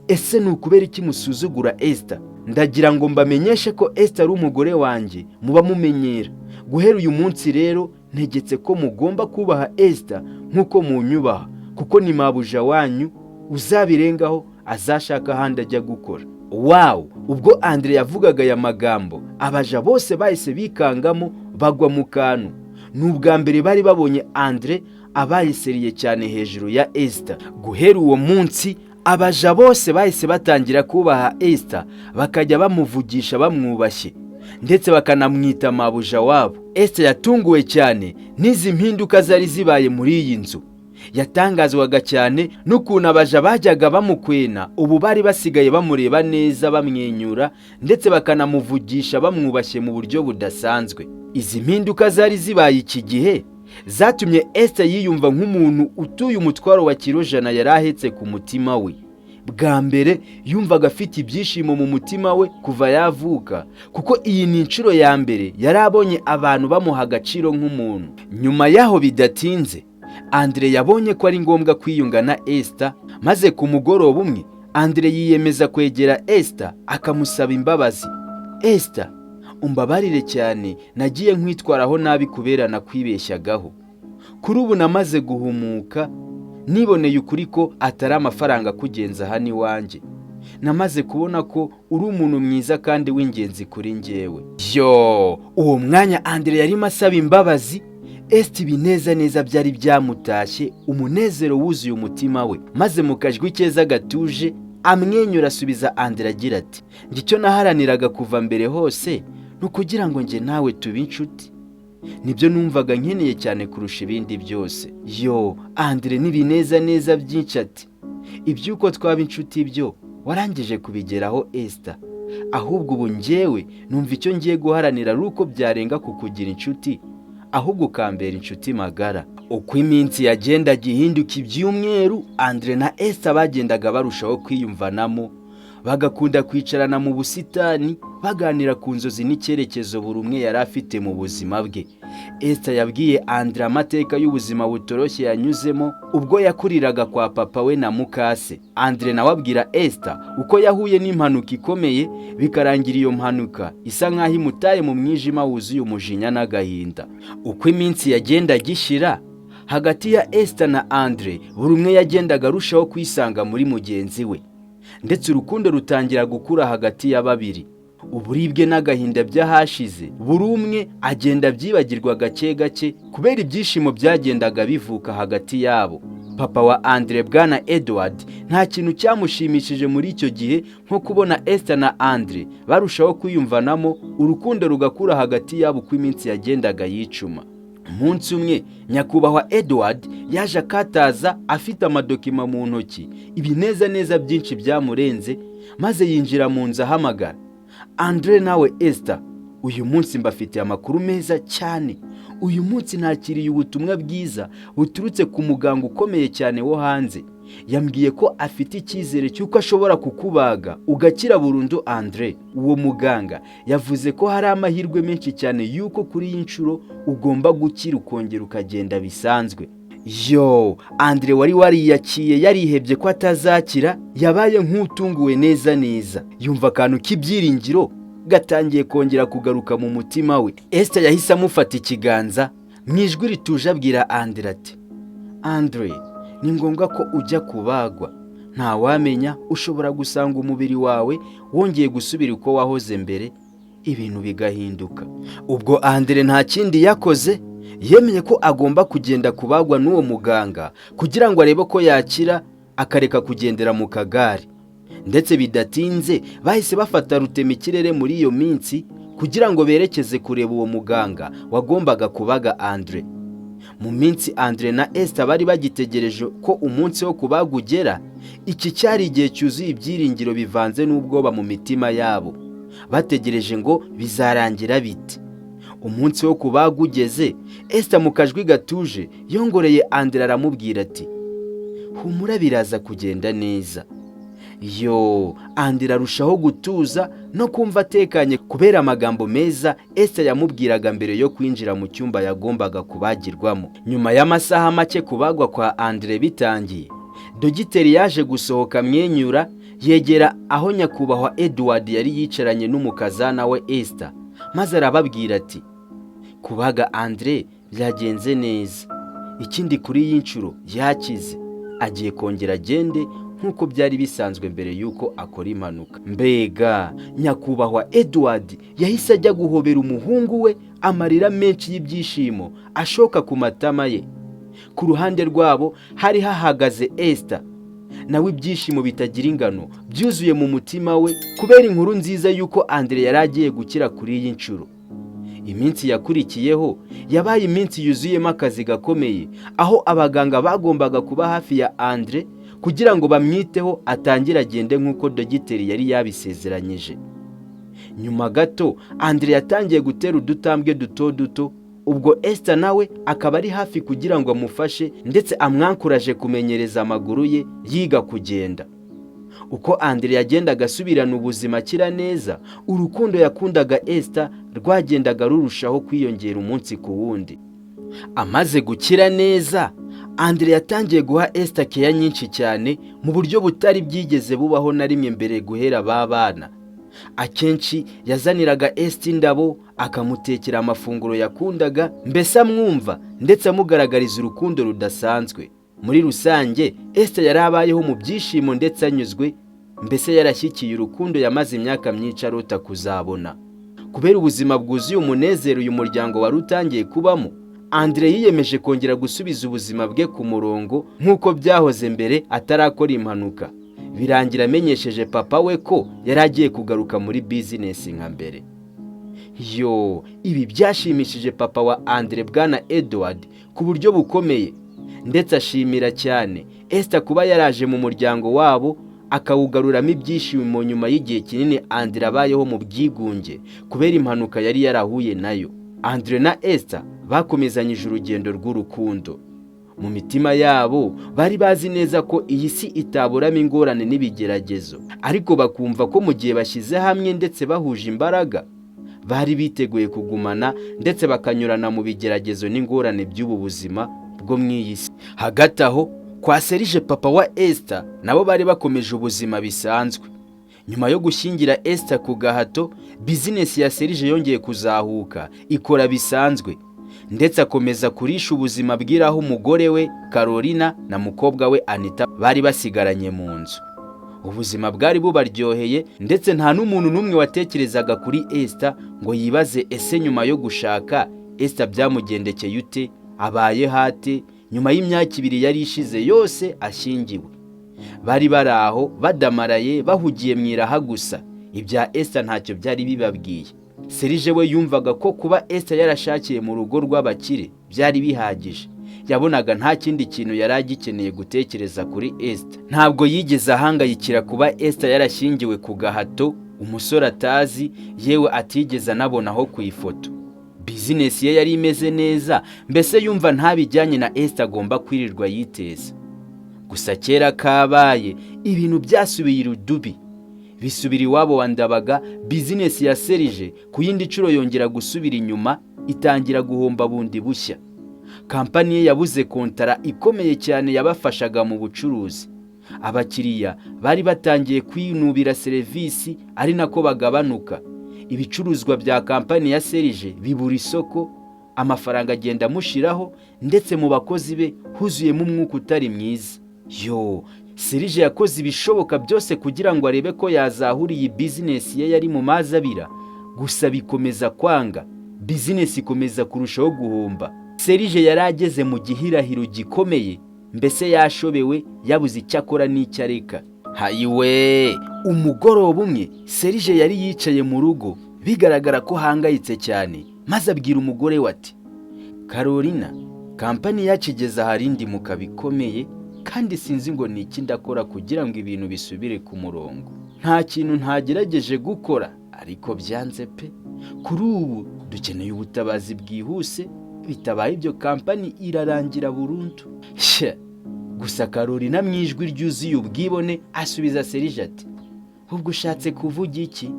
ese ni ukubera iki musuzugura Esther? Ndagira ngo mbamenyeshe ko Esther ari umugore wanjye, muba mumenyera. Guhera uyu munsi rero ntegetse ko mugomba kubaha Esther nk'uko munyubaha, kuko ni mabuja wanyu, uzabirengaho azashaka ahandi ajya gukora. Ubwo Andre yavugaga aya magambo, abaja bose bahise bikangamo bagwa mu kantu. Ni ubwa mbere bari babonye Andre abayiseriye cyane hejuru ya Esther. Guhera uwo munsi abaja bose bahise batangira kubaha Esther, bakajya bamuvugisha bamwubashye, ndetse bakanamwita mabuja wabo. Esther yatunguwe cyane n'izi mpinduka zari zibaye muri iyi nzu. Yatangazwaga cyane n'ukuntu abaja bajyaga bamukwena, ubu bari basigaye bamureba neza bamwenyura, ndetse bakanamuvugisha bamwubashye mu buryo budasanzwe. Izi mpinduka zari zibaye iki gihe zatumye Esther yiyumva nk'umuntu utuye umutwaro wa kirojana yari ahetse ku mutima we. Bwa mbere yumvaga afite ibyishimo mu mutima we kuva yavuka, kuko iyi ni inshuro ya mbere yari abonye abantu bamuha agaciro nk'umuntu. Nyuma yaho bidatinze Andre yabonye ko ari ngombwa kwiyunga na Esther, maze ku mugoroba umwe Andre yiyemeza kwegera Esther akamusaba imbabazi. Esther, umbabarire cyane, nagiye nkwitwaraho nabi kubera nakwibeshyagaho. Kuri ubu namaze guhumuka, niboneye ukuri ko atari amafaranga kugenza hano iwanjye. namaze kubona ko uri umuntu mwiza kandi w'ingenzi kuri njyewe. Uwo mwanya Andre yarimo asaba imbabazi. Esther bineza neza byari byamutashye, umunezero wuzuye umutima we, maze mu kajwi keza gatuje amwenyura asubiza Andre agira ati, ngicyo naharaniraga kuva mbere hose no kugira ngo nge nawe tube inshuti. Nibyo numvaga nkeneye cyane kurusha ibindi byose. Andre n'ibineza neza byinshi ati, ibyuko twaba inshuti byo warangije kubigeraho Esther, ahubwo ubu njyewe numva icyo ngiye guharanira ari uko byarenga kukugira inshuti, ahubwo ukambera inshuti magara. Uko iminsi yagendaga ihinduka ibyumweru, Andre na Esther bagendaga barushaho kwiyumvanamo, bagakunda kwicarana mu busitani baganira ku nzozi n'icyerekezo buri umwe yari afite mu buzima bwe. Esther yabwiye Andre amateka y'ubuzima butoroshye yanyuzemo ubwo yakuriraga kwa papa we na mukase. Andre nawe abwira Esther uko yahuye n'impanuka ikomeye, bikarangira iyo mpanuka isa nk'aho imutaye mu mwijima wuzuye umujinya n'agahinda. Uko iminsi yagendaga ishira, hagati ya Esther na Andre buri umwe yagendaga arushaho kwisanga muri mugenzi we, ndetse urukundo rutangira gukura hagati ya babiri. Uburibwe n'agahinda byahashize buri umwe agenda byibagirwa gake gake kubera ibyishimo byagendaga bivuka hagati yabo. Papa wa Andre, Bwana Edward, nta kintu cyamushimishije muri icyo gihe nko kubona Esther na Andre barushaho kwiyumvanamo, urukundo rugakura hagati yabo uko iminsi yagendaga yicuma. Umunsi umwe nyakubahwa Edward yaje akataza afite amadokima mu ntoki, ibineza neza byinshi byamurenze, maze yinjira mu nzu ahamagara, Andre nawe Esther, uyu munsi mbafitiye amakuru meza cyane. Uyu munsi nakiriye ubutumwa bwiza buturutse ku muganga ukomeye cyane wo hanze. Yambwiye ko afite icyizere cy'uko ashobora kukubaga ugakira burundu. Andre, uwo muganga yavuze ko hari amahirwe menshi cyane y'uko kuri iyi nshuro ugomba gukira ukongera ukagenda bisanzwe. Andre wari wariyakiye yarihebye ko atazakira, yabaye nk'utunguwe neza neza, yumva akantu k'ibyiringiro gatangiye kongera kugaruka mu mutima we. Esther yahise amufata ikiganza mu ijwi rituje abwira Andre ati, Andre, ni ngombwa ko ujya kubagwa. Ntawamenya, ushobora gusanga umubiri wawe wongeye gusubira uko wahoze mbere, ibintu bigahinduka. Ubwo Andre nta kindi yakoze, yemeye ko agomba kugenda kubagwa n'uwo muganga kugira ngo arebe ko yakira akareka kugendera mu kagare. Ndetse bidatinze bahise bafata rutemikirere muri iyo minsi kugira ngo berekeze kureba uwo muganga wagombaga kubaga Andre. Mu minsi Andre na Esther bari bagitegereje ko umunsi wo kubaga ugera, iki cyari igihe cyuzuye ibyiringiro bivanze n'ubwoba mu mitima yabo, bategereje ngo bizarangira bite. Umunsi wo kubaga ugeze, Esther mu kajwi gatuje yongoreye Andre aramubwira ati, humura biraza kugenda neza. Andre arushaho gutuza no kumva atekanye kubera amagambo meza Esther yamubwiraga mbere yo kwinjira mu cyumba yagombaga kubagirwamo. Nyuma y'amasaha make kubagwa kwa Andre bitangiye, dogiteri yaje gusohoka amwenyura, yegera aho nyakubahwa Edward yari yicaranye n'umukazana we Esther, maze arababwira ati, kubaga Andre byagenze neza, ikindi kuri iyi nshuro yakize, agiye kongera agende nk'uko byari bisanzwe mbere y'uko akora impanuka. Mbega nyakubahwa Edward yahise ajya guhobera umuhungu we, amarira menshi y'ibyishimo ashoka ku matama ye. Ku ruhande rwabo hari hahagaze Esther, nawe ibyishimo bitagira ingano byuzuye mu mutima we kubera inkuru nziza y'uko Andre yari agiye gukira kuri iyi nshuro. Iminsi yakurikiyeho yabaye iminsi yuzuyemo akazi gakomeye, aho abaganga bagombaga kuba hafi ya Andre kugira ngo bamwiteho atangire agende nk'uko dogiteri yari yabisezeranyije. Nyuma gato Andre yatangiye gutera udutambwe duto duto, ubwo Esther nawe akaba ari hafi kugira ngo amufashe ndetse amwankuraje kumenyereza amaguru ye yiga kugenda. Uko Andre yagendaga asubirana ubuzima akira neza, urukundo yakundaga Esther rwagendaga rurushaho kwiyongera umunsi ku wundi. Amaze gukira neza, Andre yatangiye guha Esther keya nyinshi cyane mu buryo butari byigeze bubaho na rimwe mbere guhera babana. Akenshi yazaniraga Esther indabo, akamutekera amafunguro yakundaga, mbese amwumva ndetse amugaragariza urukundo rudasanzwe. Muri rusange Esther yari abayeho mu byishimo ndetse anyuzwe, mbese yarashyikiye urukundo yamaze imyaka myinshi arota kuzabona. Kubera ubuzima bwuzuye umunezero uyu muryango wari utangiye kubamo, Andre yiyemeje kongera gusubiza ubuzima bwe ku murongo nk'uko byahoze mbere atarakora impanuka. Birangira amenyesheje papa we ko yari agiye kugaruka muri bizinesi nka mbere. Ibi byashimishije papa wa Andre, Bwana Edward, ku buryo bukomeye, ndetse ashimira cyane Esther kuba yaraje mu muryango wabo akawugaruramo ibyishimo nyuma y'igihe kinini Andre abayeho mu bwigunge kubera impanuka yari yarahuye nayo. Andre na Esther bakomezanyije urugendo rw'urukundo. Mu mitima yabo bari bazi neza ko iyi si itaburamo ingorane n'ibigeragezo, ariko bakumva ko mu gihe bashyize hamwe ndetse bahuje imbaraga, bari biteguye kugumana ndetse bakanyurana mu bigeragezo n'ingorane by'ubu buzima bwo mu iyi si. Hagati aho kwa Serge, papa wa Esther, nabo bari bakomeje ubuzima bisanzwe. Nyuma yo gushyingira Esther ku gahato, bizinesi ya Serge yongeye kuzahuka ikora bisanzwe, ndetse akomeza kurisha ubuzima bw'iraho umugore we Carolina na mukobwa we Anita bari basigaranye mu nzu. Ubuzima bwari bubaryoheye, ndetse nta n'umuntu n'umwe watekerezaga kuri Esther ngo yibaze ese nyuma yo gushaka Esther byamugendekeye ute, abaye hate nyuma y'imyaka 2 yari ishize yose ashyingiwe. Bari baraho badamaraye bahugiye mwiraha gusa, ibya Esther ntacyo byari bibabwiye. Serge we yumvaga ko kuba Esther yarashakiye mu rugo rw'abakire byari bihagije. Yabonaga nta kindi kintu yari agikeneye gutekereza kuri Esther. Ntabwo yigeze ahangayikira kuba Esther yarashyingiwe ku gahato, umusore atazi, yewe atigeze anabonaho ku ifoto. Bizinesi ye yari imeze neza, mbese yumva nta bijyanye na Esther agomba kwirirwa yiteza. Gusa kera kabaye ibintu byasubiye irudubi. Bisubira iwabo wa Ndabaga, bizinesi ya Serge ku yindi nshuro yongera gusubira inyuma, itangira guhomba bundi bushya. Kampani ye yabuze kontara ikomeye cyane yabafashaga mu bucuruzi. Abakiriya bari batangiye kwinubira serivisi, ari nako bagabanuka. Ibicuruzwa bya kampani ya Serge bibura isoko, amafaranga agenda mushiraho, ndetse mu bakozi be huzuyemo umwuka utari mwiza. Serge yakoze ibishoboka byose kugira ngo arebe ko yazahura iyi bizinesi ye yari mu mazabira, gusa bikomeza kwanga. Bizinesi ikomeza kurushaho guhomba. Serge yari ageze mu gihirahiro gikomeye, mbese yashobewe, yabuze icyo akora n'icyo areka. Hayiwe, umugoroba umwe Serge yari yicaye mu rugo, bigaragara ko hangayitse cyane, maze abwira umugore we ati, Carolina, kampani yacu igeze aharindi mu kabikomeye, kandi sinzi ngo ni iki ndakora kugira ngo ibintu bisubire ku murongo. Nta kintu ntagerageje gukora, ariko byanze pe. Kuri ubu dukeneye ubutabazi bwihuse, bitabaye ibyo kampani irarangira burundu. Gusa Carolina mu ijwi ryuzuye ubwibone asubiza Serge ati, ubwo ushatse kuvuga iki?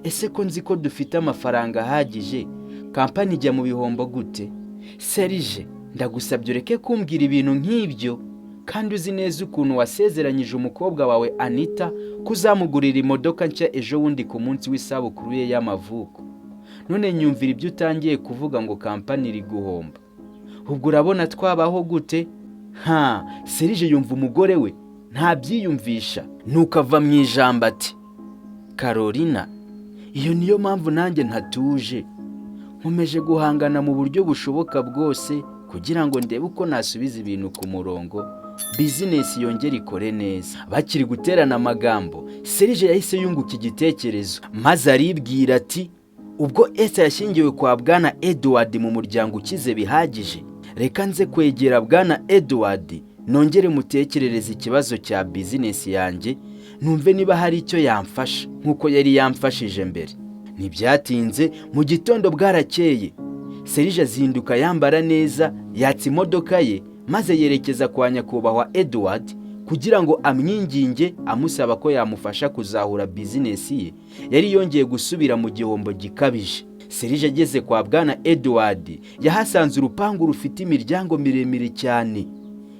Ese ko nzi ko dufite amafaranga ahagije, kampani ijya mu bihombo gute? Serge, ndagusabye ureke kumbwira ibintu nk'ibyo, kandi uzi neza ukuntu wasezeranyije umukobwa wawe Anita kuzamugurira imodoka nshya ejo bundi ku munsi w'isabukuru ye y'amavuko. None nyumvira ibyo utangiye kuvuga ngo kampani iri guhomba. Ubwo urabona twabaho gute? Serge yumva umugore we ntabyiyumvisha, nuko ava mu ijambo ati, Carolina, iyo niyo mpamvu nanjye ntatuje. Nkomeje guhangana mu buryo bushoboka bwose kugira ngo ndebe uko nasubiza ibintu ku murongo, bizinesi yongera ikore neza. Bakiri guterana amagambo, Serge yahise yunguka igitekerezo, maze aribwira ati, ubwo Esther yashyingiwe kwa Bwana Edward mu muryango ukize bihagije, reka nze kwegera Bwana Edward nongere mutekerereze ikibazo cya bizinesi yanjye, numve niba hari icyo yamfasha nk'uko yari yamfashije mbere. Ntibyatinze, mu gitondo bwarakeye, Serge azinduka yambara neza, yatsa imodoka ye, maze yerekeza kwa nyakubahwa Edward kugira ngo amwinginge amusaba ko yamufasha kuzahura bizinesi ye yari yongeye gusubira mu gihombo gikabije. Serge ageze kwa Bwana Edward yahasanze urupangu rufite imiryango miremire cyane.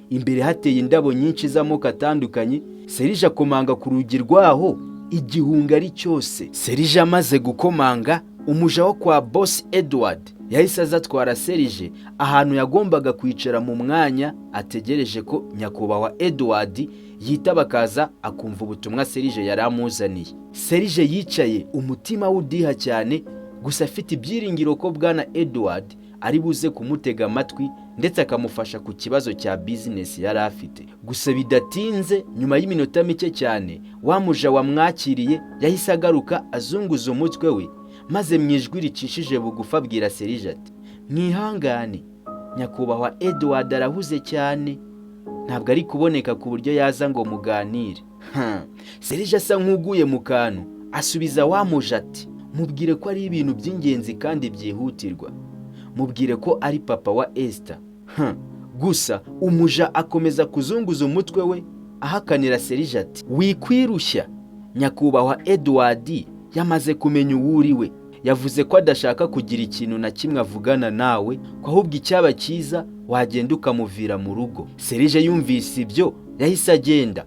Imbere hateye indabo nyinshi z'amoko atandukanye. Serge akomanga ku rugi rwaho igihunga ari cyose. Serge amaze gukomanga, umuja wo kwa Boss Edward yahise azatwara Serge ahantu yagombaga kwicara mu mwanya ategereje ko nyakubahwa Edward yitaba akaza akumva ubutumwa Serge yari amuzaniye. Serge yicaye umutima w'udiha cyane, gusa afite ibyiringiro ko bwana Edward ari buze kumutega amatwi ndetse akamufasha ku kibazo cya business yari afite. Gusa bidatinze, nyuma y'iminota mike cyane, wamuja wamwakiriye yahise agaruka azunguza umutwe we, maze mu ijwi ricishije bugufi abwira Serge ati, mwihangane, nyakubahwa Edward arahuze cyane, ntabwo ari kuboneka ku buryo yaza ngo muganire. Serge asa nk'uguye mu kantu, asubiza wamuja ati, mubwire ko ari ibintu by'ingenzi kandi byihutirwa, mubwire ko ari papa wa Esther. Gusa umuja akomeza kuzunguza umutwe we ahakanira Serge ati, wikwirushya, nyakubahwa Edward yamaze kumenya uwo uri we, yavuze ko adashaka kugira ikintu na kimwe avugana nawe, ko ahubwo icyaba cyiza wagenda ukamuvira mu rugo. Serge yumvise ibyo yahise agenda.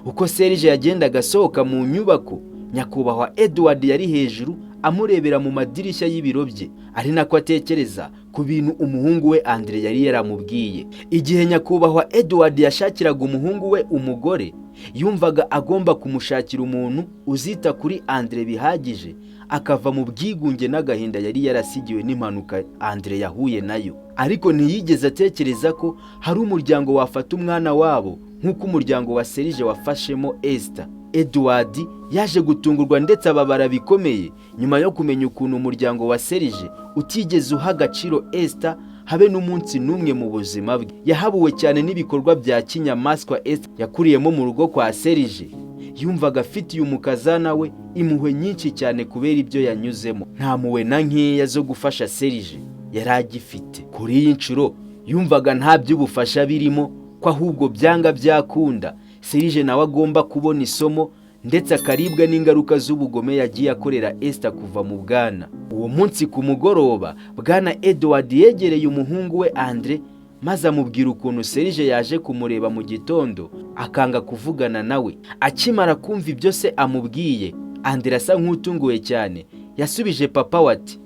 Uko Serge yagendaga asohoka mu nyubako, nyakubahwa Edward yari hejuru amurebera mu madirishya y'ibiro bye, ari nako atekereza ku bintu umuhungu we Andre yari yaramubwiye. Igihe nyakubahwa Edward yashakiraga umuhungu we umugore, yumvaga agomba kumushakira umuntu uzita kuri Andre bihagije, akava mu bwigunge n'agahinda yari yarasigiwe n'impanuka Andre yahuye nayo. Ariko ntiyigeze atekereza ko hari umuryango wafata umwana wabo nk'uko umuryango wa Serge wafashemo Esther. Edward yaje gutungurwa ndetse ababara bikomeye nyuma yo kumenya ukuntu umuryango wa Serge utigeze uha agaciro Esther habe n'umunsi n'umwe mu buzima bwe. Yahabuwe cyane n'ibikorwa bya kinyamaswa Esther yakuriyemo mu rugo kwa Serge. Yumvaga afitiye umukazana we impuhwe nyinshi cyane kubera ibyo yanyuzemo, nta muwe na nkeya zo gufasha Serge yari agifite. Kuri iyi nshuro yumvaga nta by'ubufasha birimo, ko ahubwo byanga byakunda Serge nawe agomba kubona isomo ndetse akaribwa n'ingaruka z'ubugome yagiye akorera Esther kuva mu bwana. Uwo munsi ku mugoroba, bwana Edward yegereye umuhungu we Andre, maze amubwira ukuntu Serge yaje kumureba mu gitondo akanga kuvugana nawe. Akimara kumva ibyo se amubwiye, Andre asa nk'utunguwe cyane, yasubije papa we ati,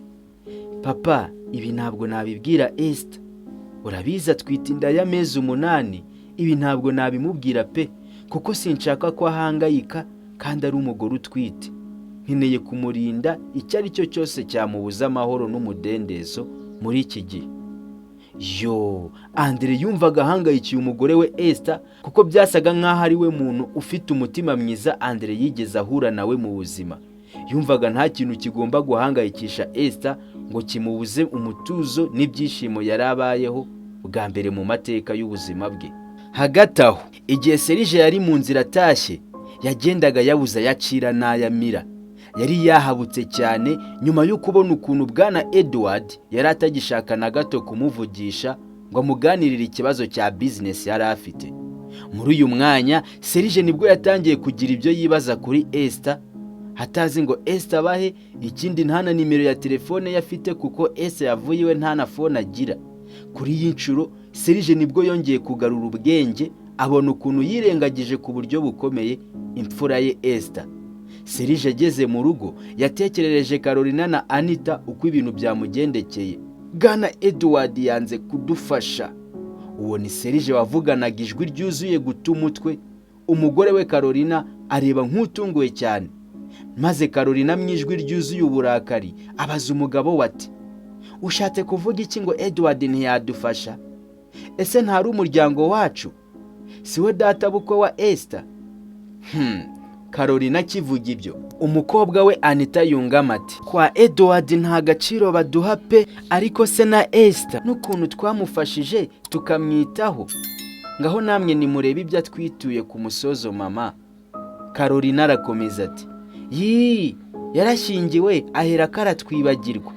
papa, ibi ntabwo nabibwira Esther, urabizi atwite inda y'amezi 8, ibi ntabwo nabimubwira pe, kuko sinshaka ko ahangayika kandi ari umugore utwite. Nkeneye kumurinda icyo ari cyo cyose cyamubuza amahoro n'umudendezo muri iki gihe. Yo, Andre yumvaga ahangayikiye umugore we Esther, kuko byasaga nk'aho ari we muntu ufite umutima mwiza Andre yigeze ahura nawe mu buzima. Yumvaga nta kintu kigomba guhangayikisha Esther ngo kimubuze umutuzo n'ibyishimo yarabayeho bwa mbere mu mateka y'ubuzima bwe. Hagati aho, igihe Serge yari mu nzira atashye, yagendaga yabuza yacira n'ayamira. Yari yahabutse cyane nyuma yo kubona ukuntu bwana Edward yari atagishaka na gato kumuvugisha ngo amuganirire ikibazo cya business yari afite. Muri uyu mwanya Serge nibwo yatangiye kugira ibyo yibaza kuri Esther, hatazi ngo Esther abahe, ikindi nta na nimero ya telefone yafite kuko Esther yavuye iwe nta na phone agira. Kuri iyi nshuro Serge nibwo yongeye kugarura ubwenge, abona ukuntu yirengagije ku buryo bukomeye imfura ye Esther. Serge ageze mu rugo yatekerereje Carolina na Anita uko ibintu byamugendekeye. Bwana Edward yanze kudufasha. Uwo ni Serge wavuganaga ijwi ryuzuye guta umutwe. Umugore we Carolina areba nk'utunguwe cyane, maze Carolina mu ijwi ryuzuye uburakari abaza umugabo we ati, ushatse kuvuga iki ngo Edward ntiyadufasha? Ese ntari umuryango wacu? Siwe data bukwe wa Esther? Carolina kivuga ibyo, umukobwa we Anita yungama ati, kwa Edward nta gaciro baduha pe, ariko se na Esther n'ukuntu twamufashije tukamwitaho, ngaho namwe nimurebe ibyo twituye ku musozo mama. Carolina arakomeza ati, yarashingiwe ahera karatwibagirwa,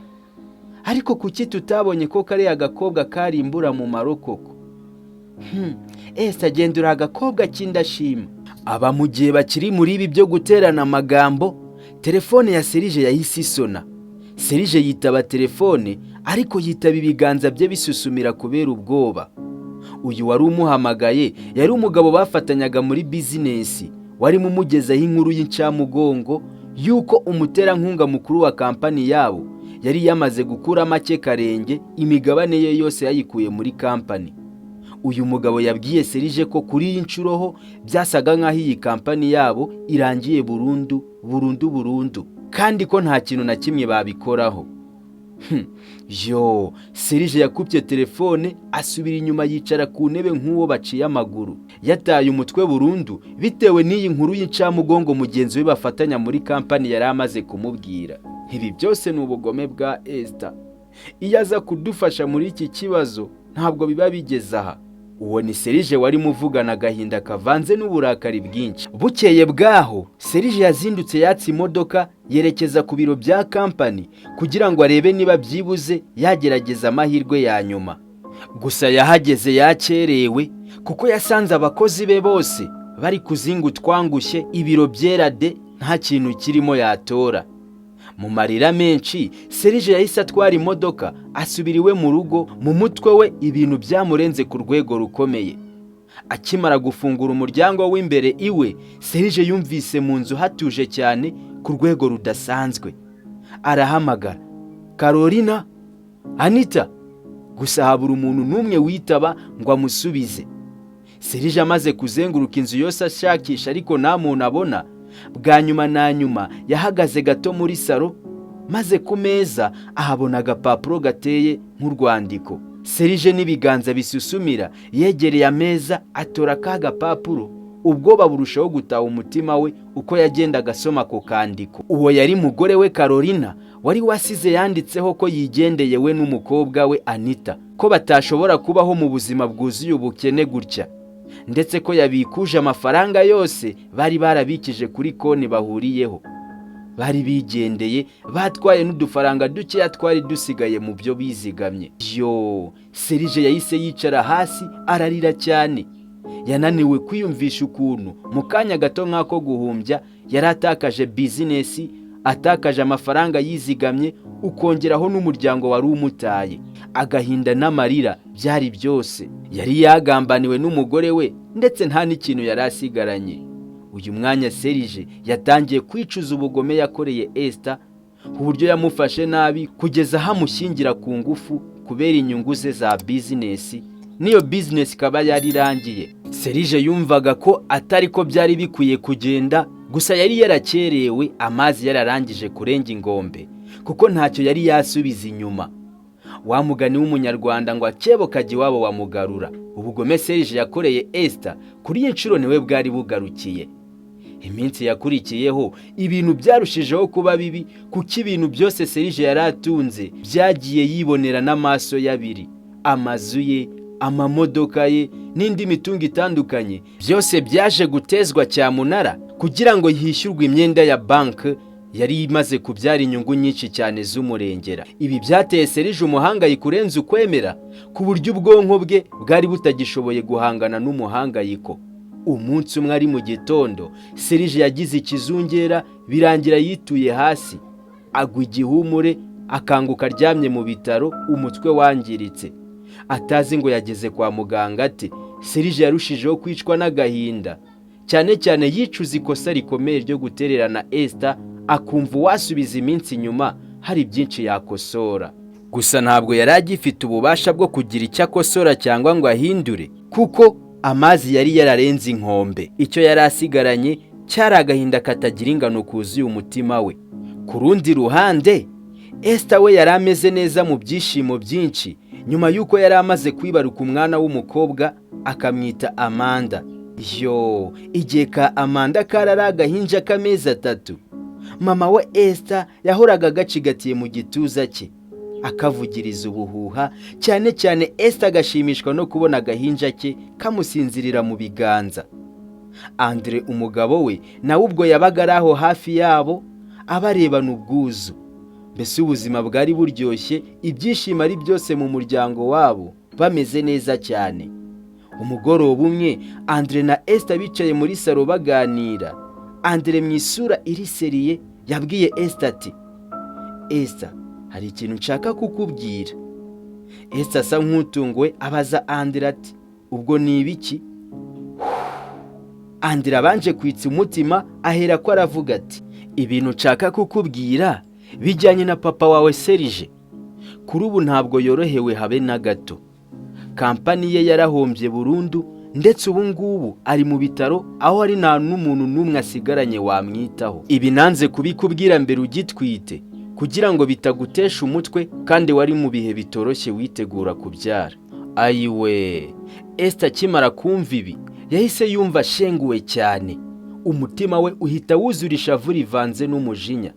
ariko kuki tutabonye ko kare agakobwa kari imbura mu marokoko? Esther agendura agakobwa kindashima. Aba mu gihe bakiri muri ibi byo guterana amagambo, telefone ya Serge yahise isona. Serge yitaba telefone, ariko yitaba ibiganza bye bisusumira kubera ubwoba. Uyu wari umuhamagaye yari umugabo bafatanyaga muri business, wari mumugezaho inkuru y'incamugongo yuko umuterankunga mukuru wa kampani yabo yari yamaze gukura make karenge, imigabane ye yose yayikuye muri kampani. Uyu mugabo yabwiye Serge ko kuri iyi nshuro ho byasaga nk'aho iyi kampani yabo irangiye burundu kandi ko nta kintu na kimwe babikoraho. Serge yakubye telefone asubira inyuma yicara ku ntebe nk'uwo baciye amaguru, yataye umutwe burundu bitewe n'iyi nkuru y'incamugongo mugenzi we bafatanya muri kampani yari amaze kumubwira. Ibi byose ni ubugome bwa Esther. Iyo aza kudufasha muri iki kibazo ntabwo biba bigeze aha. Uwo ni Serge wari muvugana agahinda kavanze n'uburakari bwinshi. Bukeye bwaho Serge yazindutse yatse imodoka yerekeza ku biro bya kampani kugira ngo arebe niba byibuze yagerageza amahirwe ya nyuma. Gusa yahageze yakerewe kuko yasanze abakozi be bose bari kuzinga utwangushye, ibiro byera de nta kintu kirimo yatora. Mu marira menshi Serge yahise atwara imodoka asubira iwe mu rugo. Mu mutwe we ibintu byamurenze ku rwego rukomeye. Akimara gufungura umuryango w'imbere iwe, Serge yumvise mu nzu hatuje cyane ku rwego rudasanzwe. Arahamagara, Carolina, Anita, gusa habura umuntu n'umwe witaba ngo amusubize. Serge amaze kuzenguruka inzu yose ashakisha ariko nta muntu abona. Bwa nyuma na nyuma yahagaze gato muri salo, maze ku meza ahabona agapapuro gateye nk'urwandiko. Serge n'ibiganza bisusumira yegereye ameza atora ka gapapuro. Ubwoba burushaho gutaha umutima we uko yagendaga asoma ko kandiko. Uwo yari mugore we Carolina wari wasize yanditseho ko yigendeye we n'umukobwa we Anita, ko batashobora kubaho mu buzima bwuzuye ubukene gutya, ndetse ko yabikuje amafaranga yose bari barabikije kuri konti bahuriyeho. Bari bigendeye batwaye n'udufaranga duke twari dusigaye mu byo bizigamye. Serge yahise yicara hasi ararira cyane. Yananiwe kwiyumvisha ukuntu mu kanya gato nk'ako guhumbya yari atakaje bizinesi, atakaje amafaranga yizigamye, ukongeraho n'umuryango wari umutaye. Agahinda n'amarira byari byose. Yari yagambaniwe n'umugore we ndetse nta n'ikintu yari asigaranye. Uyu mwanya Serge yatangiye kwicuza ubugome yakoreye Esther, uburyo yamufashe nabi kugeza hamushyingira ku ngufu kubera inyungu ze za bizinesi. Niyo business kaba yari irangiye. Serge yumvaga ko atari ko byari bikwiye kugenda, gusa yari yarakerewe, amazi yararangije kurenga ingombe kuko ntacyo yari yasubiza inyuma. Wa mugani w'umunyarwanda ngo akebo kajya iwabo wamugarura. Ubugome Serge yakoreye Esther kuri iyi nshuro niwe bwari bugarukiye. Iminsi yakurikiyeho ibintu byarushijeho kuba bibi kuko ibintu byose Serge yari atunze byagiye yibonera n'amaso y'abiri. Amazu ye, amamodoka ye n'indi mitungo itandukanye byose byaje gutezwa cyamunara kugira ngo yishyurwe imyenda ya banki yari imaze kubyara inyungu nyinshi cyane z'umurengera. Ibi byateye Serge umuhangayiko urenze ukwemera ku buryo ubwonko bwe bwari butagishoboye guhangana n'umuhangayiko. Umunsi umwe ari mu gitondo Serge yagize ikizungera birangira yituye hasi, agwa igihumure, akanguka aryamye mu bitaro, umutwe wangiritse. Atazi ngo yageze kwa muganga ate. Serge yarushijeho kwicwa n'agahinda, cyane cyane yicuza ikosa rikomeye ryo gutererana Esther, akumva wasubiza iminsi inyuma hari byinshi yakosora. Gusa ntabwo yari agifite ububasha bwo kugira icyo akosora cyangwa ngo ahindure kuko amazi yari yararenze inkombe. Icyo yari asigaranye cyari agahinda katagira ingano kuzuye umutima we. Ku rundi ruhande Esther we yari ameze neza mu byishimo byinshi nyuma y'uko yari amaze kwibaruka umwana w'umukobwa akamwita Amanda. Igihe ka Amanda karari agahinja k'amezi 3, mama we Esther yahoraga agacigatiye mu gituza cye akavugiriza ubuhuha, cyane cyane Esther agashimishwa no kubona agahinja ke kamusinzirira mu biganza. Andre umugabo we nawe ubwo yabaga ari aho hafi yabo abarebana ubwuzu. Mbese ubuzima bwari buryoshye, ibyishimo ari byose mu muryango wabo bameze neza cyane. Umugoroba umwe Andre na Esther bicaye muri salo baganira. Andre mu isura iriseriye yabwiye Esther ati, Esther, hari ikintu nshaka kukubwira. Esther asa nk'utunguwe abaza Andre ati, ubwo ni ibiki? Andre abanje kwitsa umutima ahera ko aravuga ati, ibintu nshaka kukubwira bijyanye na papa wawe Serge. Kuri ubu ntabwo yorohewe habe na gato. Kampani ye yarahombye burundu, ndetse ubu ngubu ari mu bitaro, aho ari nta n'umuntu n'umwe asigaranye wamwitaho. Ibi nanze kubikubwira mbere ugitwite, kugira ngo bitagutesha umutwe, kandi wari mu bihe bitoroshye witegura kubyara. Ayiwe, Esther akimara kumva ibi yahise yumva ashenguwe cyane. Umutima we uhita wuzura ishavu rivanze n'umujinya.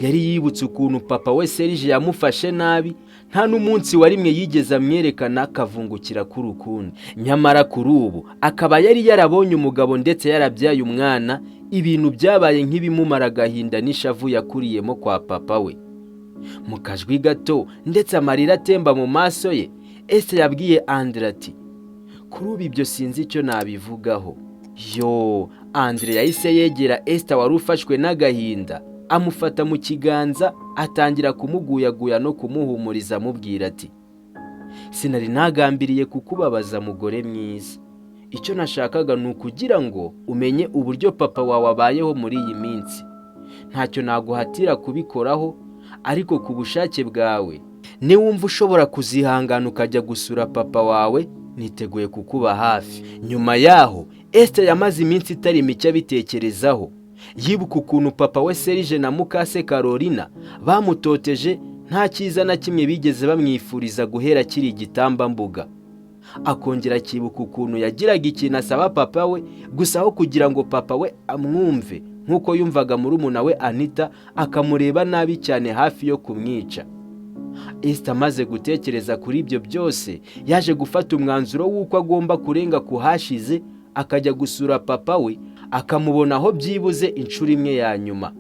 Yari yibutse ukuntu papa we Serge yamufashe nabi, nta n'umunsi warimwe yigeze amwerekana akavungukira k'urukundo. Nyamara kuri ubu akaba yari yarabonye umugabo ndetse yarabyaye umwana, ibintu byabaye nk'ibimumara agahinda n'ishavu yakuriyemo kwa papa we. Mu kajwi gato ndetse amarira atemba mu maso ye, Esther yabwiye Andre ati, kuri ubu ibyo sinzi icyo nabivugaho. Yo, Andre yahise yegera Esther wari ufashwe n'agahinda, amufata mu kiganza, atangira kumuguyaguya no kumuhumuriza amubwira ati, sinari nagambiriye kukubabaza mugore mwiza. Icyo nashakaga ni ukugira ngo umenye uburyo papa wawe abayeho muri iyi minsi. Ntacyo naguhatira kubikoraho, ariko ku bushake bwawe niwumva ushobora kuzihangana ukajya gusura papa wawe, niteguye kukuba hafi. Nyuma yaho Esther yamaze iminsi itari mike abitekerezaho. Yibuka ukuntu papa we Serge na mukase Carolina bamutoteje, nta cyiza na kimwe bigeze bamwifuriza guhera kiri igitambambuga. Akongera akibuka ukuntu yagiraga ikintu asaba papa we, gusa aho kugira ngo papa we amwumve nk'uko yumvaga murumuna we Anita, akamureba nabi cyane hafi yo kumwica. Esther amaze gutekereza kuri ibyo byose, yaje gufata umwanzuro w'uko agomba kurenga ku hashize, akajya gusura papa we, akamubonaho byibuze inshuro imwe ya nyuma.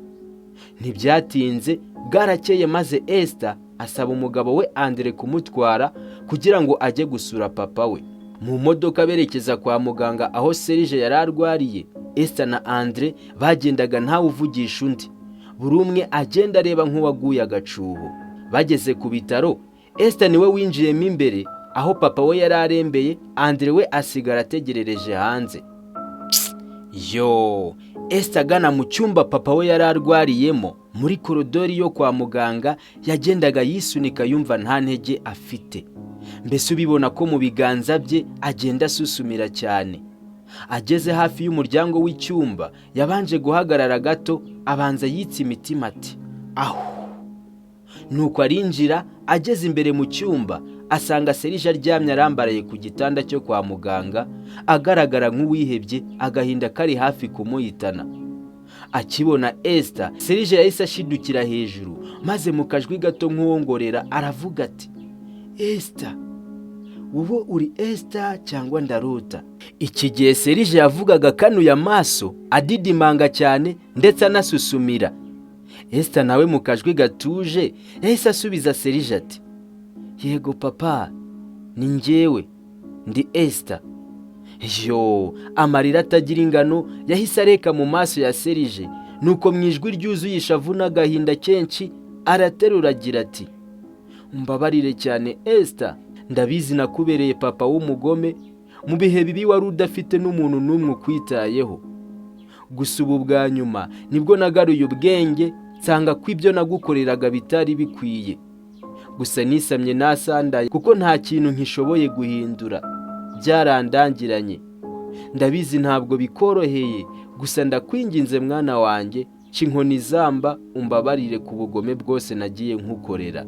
Ntibyatinze, bwarakeye maze Esther asaba umugabo we Andre kumutwara kugira ngo ajye gusura papa we. Mu modoka berekeza kwa muganga aho Serge yari arwariye, Esther na Andre bagendaga ntawe uvugisha undi, buri umwe agenda areba nk'uwaguye agacuho. Bageze ku bitaro, Esther niwe winjiyemo imbere aho papa we yari arembeye, Andre we asigara ategerereje hanze. Yo, Esther agana mu cyumba papa we yari arwariyemo, muri korodori yo kwa muganga, yagendaga yisunika yumva nta ntege afite. Mbese ubibona ko mu biganza bye agenda asusumira cyane. Ageze hafi y'umuryango w'icyumba, yabanje guhagarara gato, abanza yitsa imitima ati, aho. Nuko arinjira, ageze imbere mu cyumba, asanga Serge aryamye arambaraye ku gitanda cyo kwa muganga, agaragara nk'uwihebye, agahinda kari hafi kumuhitana. Akibona Esther, Serge yahise ashidukira hejuru, maze mu kajwi gato nk'uwongorera aravuga ati, Esther, wowe uri Esther cyangwa ndarota? Iki gihe Serge yavugaga kanuye amaso, adidimanga cyane ndetse anasusumira. Esther nawe mu kajwi gatuje yahise asubiza Serge ati, yego papa, ni njyewe, ndi Esther. Yo, amarira atagira ingano yahise areka mu maso ya Serge, nuko mu ijwi ryuzuye ishavu n'agahinda kenshi araterura agira ati, umbabarire cyane Esther, ndabizi nakubereye papa w'umugome, mu bihe bibi wari udafite n'umuntu n'umwe ukwitayeho. Gusa ubu bwa nyuma nibwo nagaruye ubwenge, nsanga ko ibyo nagukoreraga bitari bikwiye. Gusa nisamye nasandaye kuko nta kintu nkishoboye guhindura, byarandangiranye. Ndabizi ntabwo bikoroheye, gusa ndakwinginze mwana wanjye, cinkoni zamba umbabarire ku bugome bwose nagiye nkukorera.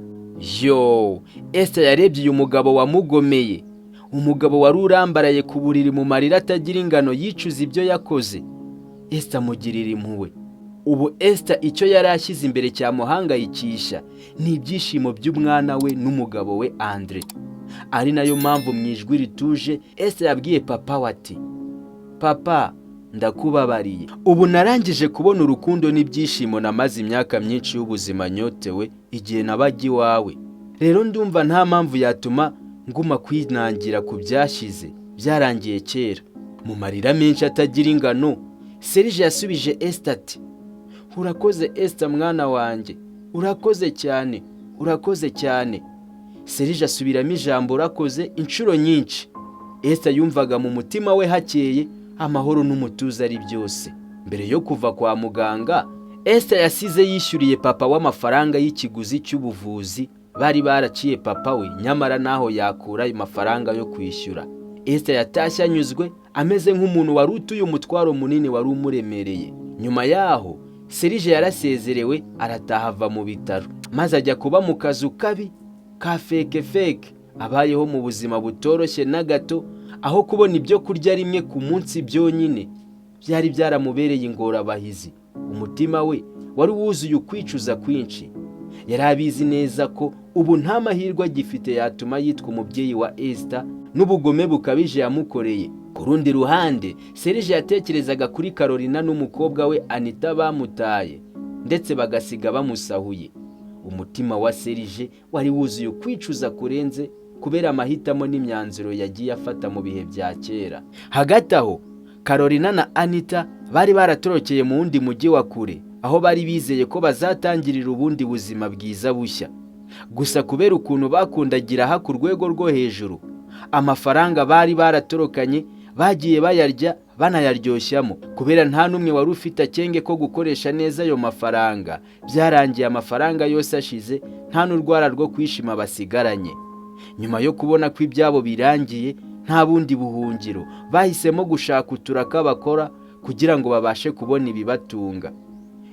Yo, Esther yarebye uyu mugabo wamugomeye, umugabo wari urambaraye ku buriri mu marira atagira ingano yicuza ibyo yakoze. Esther amugirira impuhwe. Ubu Esther icyo yari ashyize imbere cyamuhangayikisha ni ibyishimo by'umwana we n'umugabo we Andre. Ari nayo mpamvu mu ijwi rituje Esther yabwiye papa we ati, papa, ndakubabariye. Ubu narangije kubona urukundo n'ibyishimo namaze imyaka myinshi y'ubuzima nyotewe igihe nabaga iwawe. Rero ndumva nta mpamvu yatuma nguma kwinangira ku byashize, byarangiye kera. Mu marira menshi atagira ingano, Serge yasubije Esther ati, urakoze Esther mwana wanjye, urakoze cyane, urakoze cyane. Serge asubiramo ijambo urakoze inshuro nyinshi. Esther yumvaga mu mutima we hakeye, amahoro n'umutuzo ari byose. Mbere yo kuva kwa muganga, Esther yasize yishyuriye papa w'amafaranga y'ikiguzi cy'ubuvuzi bari baraciye papa we, nyamara naho yakura ayo mafaranga yo kwishyura. Esther yatashye anyuzwe, ameze nk'umuntu wari utuye umutwaro munini wari umuremereye. Nyuma yaho Serge yarasezerewe, arataha ava mu bitaro, maze ajya kuba mu kazu kabi ka feke abayeho mu buzima butoroshye na gato, aho kubona ibyo kurya rimwe ku munsi byonyine byari byaramubereye ingorabahizi. Umutima we wari wuzuye ukwicuza kwinshi. Yari abizi neza ko ubu nta mahirwe agifite yatuma yitwa umubyeyi wa Esther n'ubugome bukabije yamukoreye. Ku rundi ruhande, Serge yatekerezaga kuri Carolina n'umukobwa we Anita bamutaye ndetse bagasiga bamusahuye. Umutima wa Serge wari wuzuye ukwicuza kurenze kubera amahitamo n'imyanzuro yagiye afata mu bihe bya kera. Hagati aho, Carolina na Anita bari baratorokeye mu wundi mujyi wa kure, aho bari bizeye ko bazatangirira ubundi buzima bwiza bushya. Gusa kubera ukuntu bakundagira aha ku rwego rwo hejuru, amafaranga bari baratorokanye bagiye bayarya banayaryoshyamo. Kubera nta n'umwe wari ufite akenge ko gukoresha neza ayo mafaranga, byarangiye amafaranga yose ashize, nta n'urwara rwo kwishima basigaranye. Nyuma yo kubona ko ibyabo birangiye nta bundi buhungiro, bahisemo gushaka uturaka bakora kugira ngo babashe kubona ibibatunga.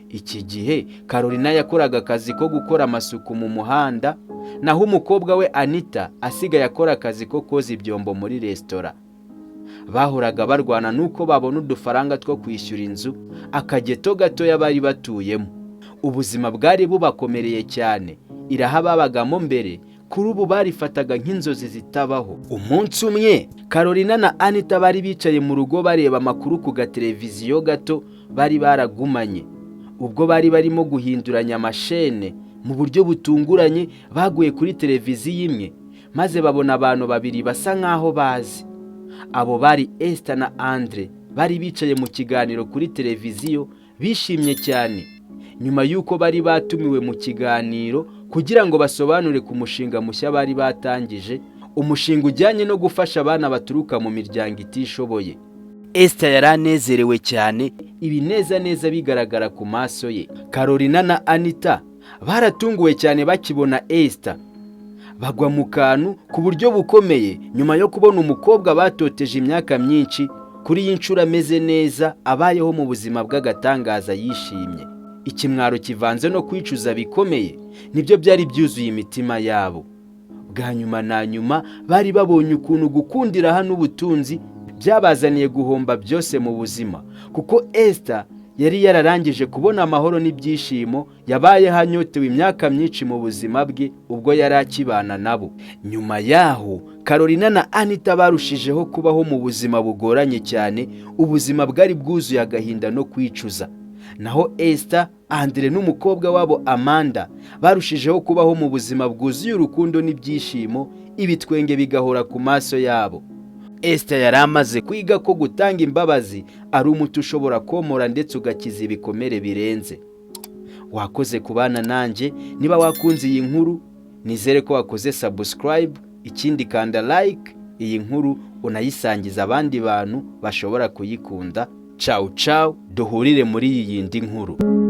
Iki gihe Carolina yakoraga akazi ko gukora amasuku mu muhanda, naho umukobwa we Anita asigaye akora akazi ko koza ibyombo muri resitora. Bahoraga barwana nuko babona udufaranga two kwishyura inzu, akageto gatoya bari batuyemo. Ubuzima bwari bubakomereye cyane, iraha babagamo mbere kuri ubu barifataga nk'inzozi zitabaho. Umunsi umwe Carolina na Anita bari bicaye mu rugo bareba amakuru ku gateleviziyo gato bari baragumanye. Ubwo bari barimo guhinduranya amashene mu buryo butunguranye, baguye kuri televiziyo imwe maze babona abantu babiri basa nkaho bazi. Abo bari Esther na Andre, bari bicaye mu kiganiro kuri televiziyo bishimye cyane. Nyuma y'uko bari batumiwe mu kiganiro kugira ngo basobanure ku mushinga mushya bari batangije, umushinga ujyanye no gufasha abana baturuka mu miryango itishoboye. Esther yaranezerewe cyane, ibineza neza bigaragara ku maso ye. Carolina na Anita baratunguwe cyane bakibona Esther, bagwa mu kantu ku buryo bukomeye nyuma yo kubona umukobwa batoteje imyaka myinshi kuri y'inshuro ameze neza, abayeho mu buzima bw'agatangaza yishimye. Ikimwaro kivanze no kwicuza bikomeye nibyo byari byuzuye imitima yabo. Bwa nyuma na nyuma bari babonye ukuntu gukundira hano ubutunzi byabazaniye guhomba byose mu buzima, kuko Esther yari yararangije kubona amahoro n'ibyishimo yabaye hanyotewe imyaka myinshi mu buzima bwe ubwo yari akibana nabo. Nyuma yaho Carolina na Anita barushijeho kubaho mu buzima bugoranye cyane, ubuzima bwari bwuzuye agahinda no kwicuza. Naho Esther, Andre n'umukobwa wabo Amanda barushijeho kubaho mu buzima bwuzuye urukundo n'ibyishimo, ibitwenge bigahora ku maso yabo. Esther yari amaze kwiga ko gutanga imbabazi ari umuti ushobora komora ndetse ugakiza ibikomere birenze. Wakoze kubana nanjye. Niba wakunze iyi nkuru, nizere ko wakoze subscribe, ikindi kanda like iyi nkuru unayisangiza abandi bantu bashobora kuyikunda. Ciao ciao, duhurire muri iyi yindi nkuru.